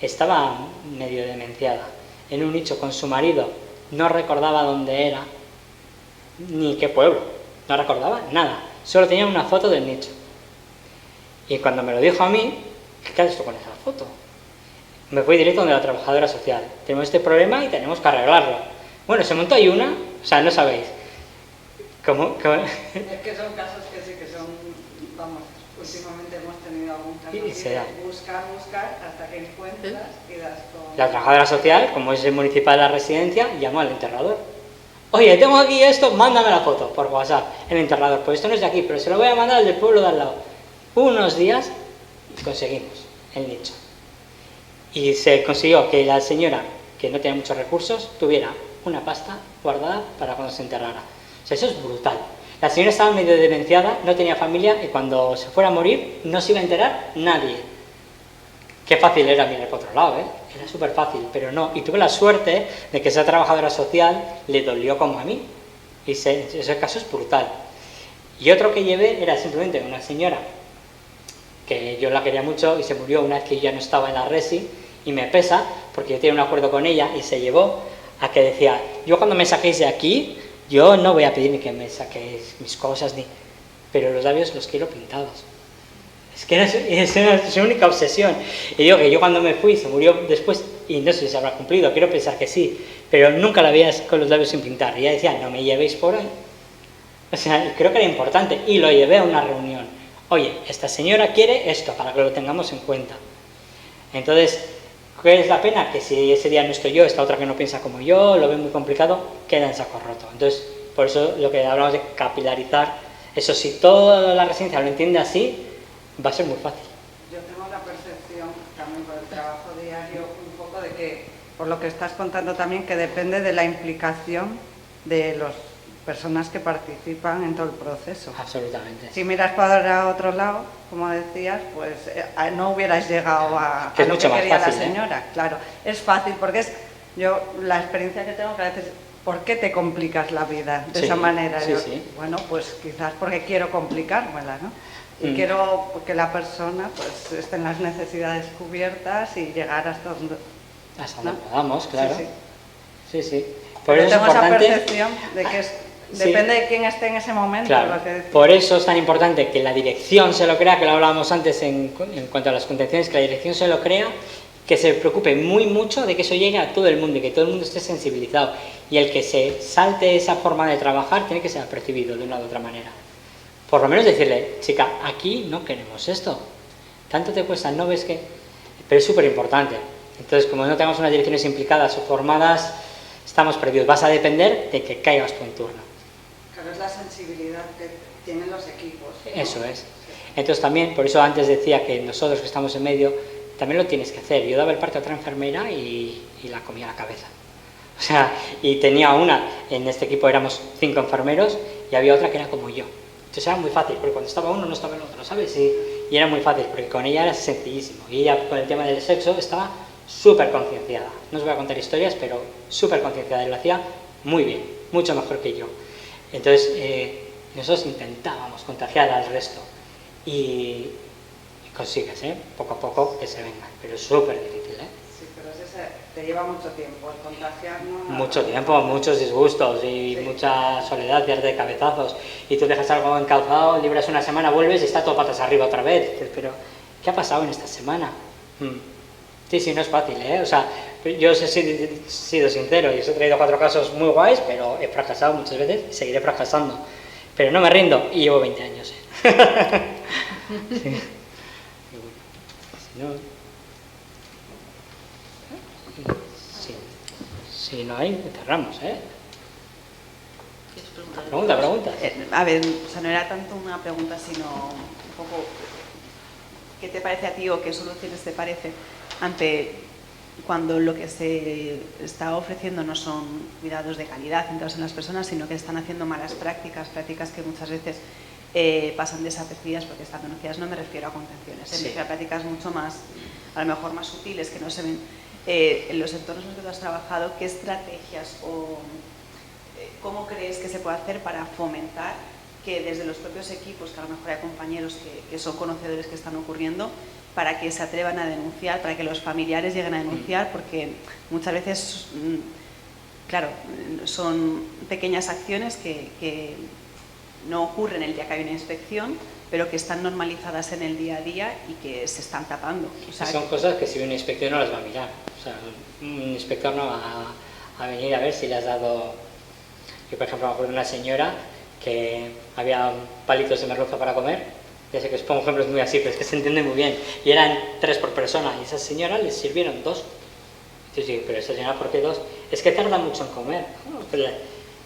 [SPEAKER 3] estaba medio demenciada, en un nicho con su marido, no recordaba dónde era, ni qué pueblo, no recordaba nada, solo tenía una foto del nicho. Y cuando me lo dijo a mí, ¿qué haces tú con esa foto? Me fui directo donde la trabajadora social. Tenemos este problema y tenemos que arreglarlo. Bueno, se montó ahí una, o sea, no sabéis. ¿Cómo?
[SPEAKER 2] Es que son casos que sí que son, vamos, últimamente hemos tenido algún caso de buscar hasta que encuentras y das con...
[SPEAKER 3] La trabajadora social, como es el municipal de la residencia, llamó al enterrador. Oye, tengo aquí esto, mándame la foto por WhatsApp. El enterrador, pues esto no es de aquí, pero se lo voy a mandar al del pueblo de al lado. Unos días y conseguimos el nicho. Y se consiguió que la señora, que no tenía muchos recursos, tuviera una pasta guardada para cuando se enterrara. O sea, eso es brutal. La señora estaba medio demenciada, no tenía familia y cuando se fuera a morir no se iba a enterar nadie. Qué fácil era mirar por otro lado, ¿eh? Era súper fácil, pero no. Y tuve la suerte de que esa trabajadora social le dolió como a mí. Y ese caso es brutal. Y otro que llevé era simplemente una señora que yo la quería mucho y se murió una vez que yo ya no estaba en la resi, y me pesa porque yo tenía un acuerdo con ella y se llevó a que decía, yo cuando me saquéis de aquí, yo no voy a pedir ni que me saquéis mis cosas, pero los labios los quiero pintados. Es que es su única obsesión. Y digo que yo cuando me fui, se murió después, y no sé si se habrá cumplido, quiero pensar que sí, pero nunca la veía con los labios sin pintar. Y ella decía, no me llevéis por ahí. O sea, creo que era importante, y lo llevé a una reunión. Oye, esta señora quiere esto, para que lo tengamos en cuenta. Entonces, ¿qué es la pena? Que si ese día no estoy yo, esta otra que no piensa como yo, lo ve muy complicado, queda en saco roto. Entonces, por eso lo que hablamos de capilarizar, eso si toda la residencia lo entiende así, va a ser muy fácil.
[SPEAKER 2] Yo tengo la percepción, también por el trabajo diario, un poco de que, por lo que estás contando también, que depende de la implicación de las personas que participan en todo el proceso.
[SPEAKER 3] Absolutamente.
[SPEAKER 2] Si miras para otro lado, como decías, pues no hubieras llegado a lo que quería la señora. Claro, es fácil porque es yo la experiencia que tengo que a veces, ¿por qué te complicas la vida de esa manera?
[SPEAKER 3] Sí,
[SPEAKER 2] yo,
[SPEAKER 3] sí.
[SPEAKER 2] Bueno, pues quizás porque quiero complicármela, ¿no? Y quiero que la persona pues esté en las necesidades cubiertas y llegar hasta donde
[SPEAKER 3] podamos, claro. Sí.
[SPEAKER 2] Por eso tengo esa percepción de que depende de quién esté en ese momento.
[SPEAKER 3] Claro. Por eso es tan importante que la dirección se lo crea, que lo hablábamos antes en cuanto a las contenciones, que la dirección se lo crea, que se preocupe mucho de que eso llegue a todo el mundo y que todo el mundo esté sensibilizado. Y el que se salte esa forma de trabajar tiene que ser percibido de una u otra manera. Por lo menos decirle, chica, aquí no queremos esto. Tanto te cuesta, ¿no ves que...? Pero es súper importante. Entonces, como no tenemos unas direcciones implicadas o formadas, estamos perdidos. Vas a depender de que caigas tú en turno.
[SPEAKER 2] Claro, es la sensibilidad que tienen los equipos, ¿no?
[SPEAKER 3] Eso es. Entonces también, por eso antes decía que nosotros que estamos en medio, también lo tienes que hacer. Yo daba el parte a otra enfermera y la comía a la cabeza. O sea, y tenía una, en este equipo éramos 5 enfermeros y había otra que era como yo. Entonces era muy fácil, porque cuando estaba uno no estaba el otro, ¿sabes? Y era muy fácil, porque con ella era sencillísimo. Y ella con el tema del sexo estaba súper concienciada. No os voy a contar historias, pero súper concienciada. Y lo hacía muy bien, mucho mejor que yo. Entonces nosotros intentábamos contagiar al resto. Y consigues, poco a poco que se vengan, pero es súper difícil,
[SPEAKER 2] Sí, pero te lleva mucho tiempo el contagiarnos.
[SPEAKER 3] Mucho tiempo, muchos disgustos y mucha soledad, pierde cabezazos, y tú dejas algo encauzado, libras una semana, vuelves y está todo patas arriba otra vez. Dices, pero ¿qué ha pasado en esta semana? Sí, no es fácil, o sea, yo he sido sincero y os he traído 4 casos muy guays, pero he fracasado muchas veces y seguiré fracasando, pero no me rindo y llevo 20 años, Sí. Si no hay, cerramos, Pregunta.
[SPEAKER 4] A ver, o sea, no era tanto una pregunta, sino un poco ¿qué te parece a ti o qué soluciones te parece ante cuando lo que se está ofreciendo no son cuidados de calidad centrados en las personas, sino que están haciendo malas prácticas que muchas veces pasan desapercibidas porque están denunciadas? No me refiero a contenciones, me refiero a prácticas mucho más, a lo mejor más sutiles, que no se ven en los entornos en los que tú has trabajado. ¿Qué estrategias o cómo crees que se puede hacer para fomentar que desde los propios equipos, que a lo mejor hay compañeros que son conocedores que están ocurriendo, para que se atrevan a denunciar, para que los familiares lleguen a denunciar? Porque muchas veces, claro, son pequeñas acciones que no ocurren el día que hay una inspección, pero que están normalizadas en el día a día y que se están tapando. O sea,
[SPEAKER 3] son cosas que si un inspector no las va a mirar. O sea, un inspector no va a venir a ver si le has dado... Yo, por ejemplo, me acuerdo de una señora que había palitos de merluza para comer. Ya sé que os pongo ejemplos muy así, pero es que se entiende muy bien. Y eran 3 por persona, y a esa señora les sirvieron 2. Entonces digo, pero esa señora, ¿por qué 2? Es que tarda mucho en comer. Pero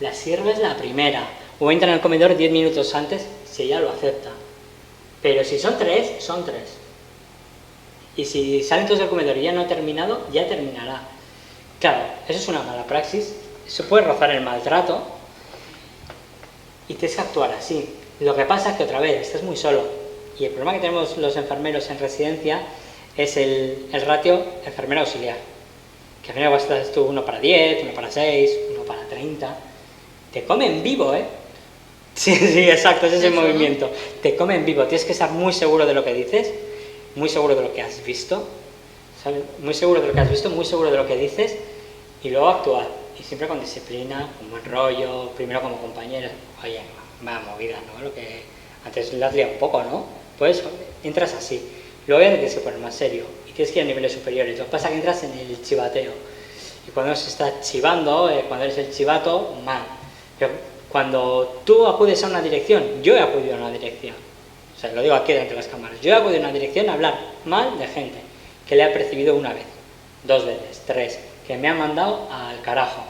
[SPEAKER 3] la sirves la primera, o entra en el comedor 10 minutos antes, si ella lo acepta. Pero si son 3, son 3. Y si salen todos del comedor y ya no ha terminado, ya terminará. Claro, eso es una mala praxis. Se puede rozar el maltrato y tienes que actuar así. Lo que pasa es que otra vez estás muy solo, y el problema que tenemos los enfermeros en residencia es el ratio enfermero auxiliar, que al final estás tú 1 para 10, 1 para 6, 1 para 30. Te comen vivo, Sí, exacto, ese es el movimiento. Te comen vivo, tienes que estar muy seguro de lo que dices, muy seguro de lo que has visto, ¿sabes? Muy seguro de lo que has visto, muy seguro de lo que dices, y luego actuar. Y siempre con disciplina, con buen rollo, primero como compañeros. Oye, va movida, ¿no? Lo que antes le has liado un poco, ¿no? Pues entras así. Luego ya te tienes que poner más serio y tienes que ir a niveles superiores. Lo que pasa es que entras en el chivateo. Y cuando se está chivando, cuando eres el chivato, mal. Pero cuando tú acudes a una dirección, yo he acudido a una dirección. O sea, lo digo aquí delante de las cámaras. Yo he acudido a una dirección a hablar mal de gente que le ha percibido 1 vez, 2 veces, 3, que me ha mandado al carajo.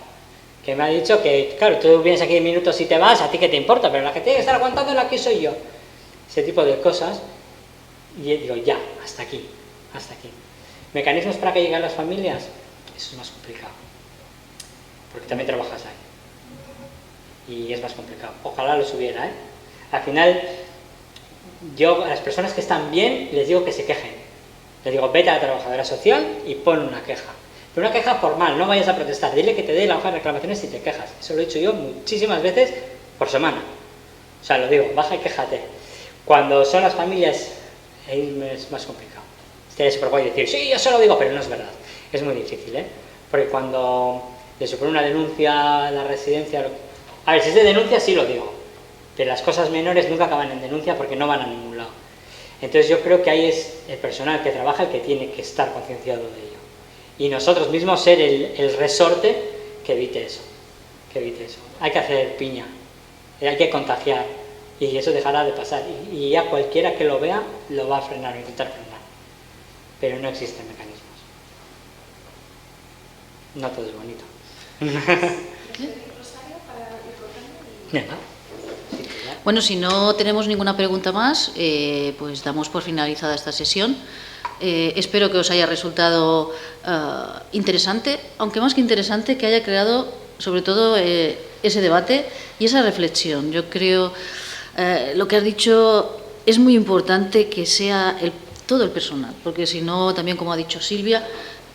[SPEAKER 3] Que me ha dicho que, claro, tú vienes aquí 10 minutos y te vas, a ti qué te importa, pero la que tiene que estar aguantando la que soy yo. Ese tipo de cosas, y digo, ya, hasta aquí. ¿Mecanismos para que lleguen las familias? Eso es más complicado, porque también trabajas ahí, y es más complicado. Ojalá los hubiera, Al final, yo a las personas que están bien, les digo que se quejen. Les digo, vete a la trabajadora social y pon una queja. Pero una queja formal, no vayas a protestar, dile que te dé la hoja de reclamaciones si te quejas. Eso lo he hecho yo muchísimas veces por semana. O sea, lo digo, baja y quéjate. Cuando son las familias, es más complicado. Estaría súper guay decir, sí, yo se lo digo, pero no es verdad. Es muy difícil, Porque cuando le supone una denuncia a la residencia... A ver, si es de denuncia sí lo digo, pero las cosas menores nunca acaban en denuncia porque no van a ningún lado. Entonces yo creo que ahí es el personal que trabaja el que tiene que estar concienciado de ello. Y nosotros mismos ser el resorte que evite eso. Hay que hacer piña, hay que contagiar, y eso dejará de pasar. Y ya cualquiera que lo vea lo va a frenar o intentar frenar. Pero no existen mecanismos. No todo es bonito.
[SPEAKER 1] Bueno, si no tenemos ninguna pregunta más, pues damos por finalizada esta sesión. Espero que os haya resultado interesante, aunque más que interesante, que haya creado sobre todo ese debate y esa reflexión. Yo creo, lo que has dicho, es muy importante que sea todo el personal, porque si no, también como ha dicho Silvia,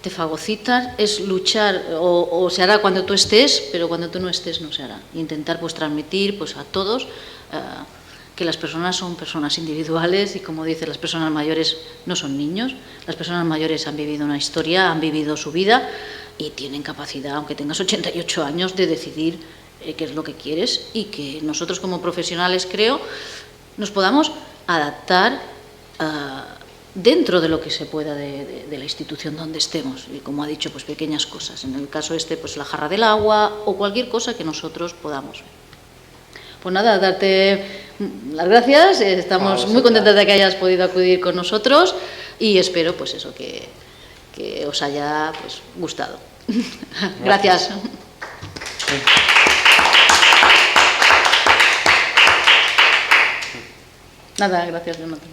[SPEAKER 1] te fagocitan, es luchar, o se hará cuando tú estés, pero cuando tú no estés no se hará. Intentar pues transmitir pues a todos que las personas son personas individuales y, como dice, las personas mayores no son niños. Las personas mayores han vivido una historia, han vivido su vida y tienen capacidad, aunque tengas 88 años, de decidir qué es lo que quieres, y que nosotros como profesionales, creo, nos podamos adaptar dentro de lo que se pueda de la institución donde estemos. Y como ha dicho, pues pequeñas cosas. En el caso pues la jarra del agua o cualquier cosa que nosotros podamos ver. Pues nada, darte las gracias, estamos muy contentas de que hayas podido acudir con nosotros y espero pues eso, que os haya pues gustado. Gracias. Nada, gracias, Jonathan.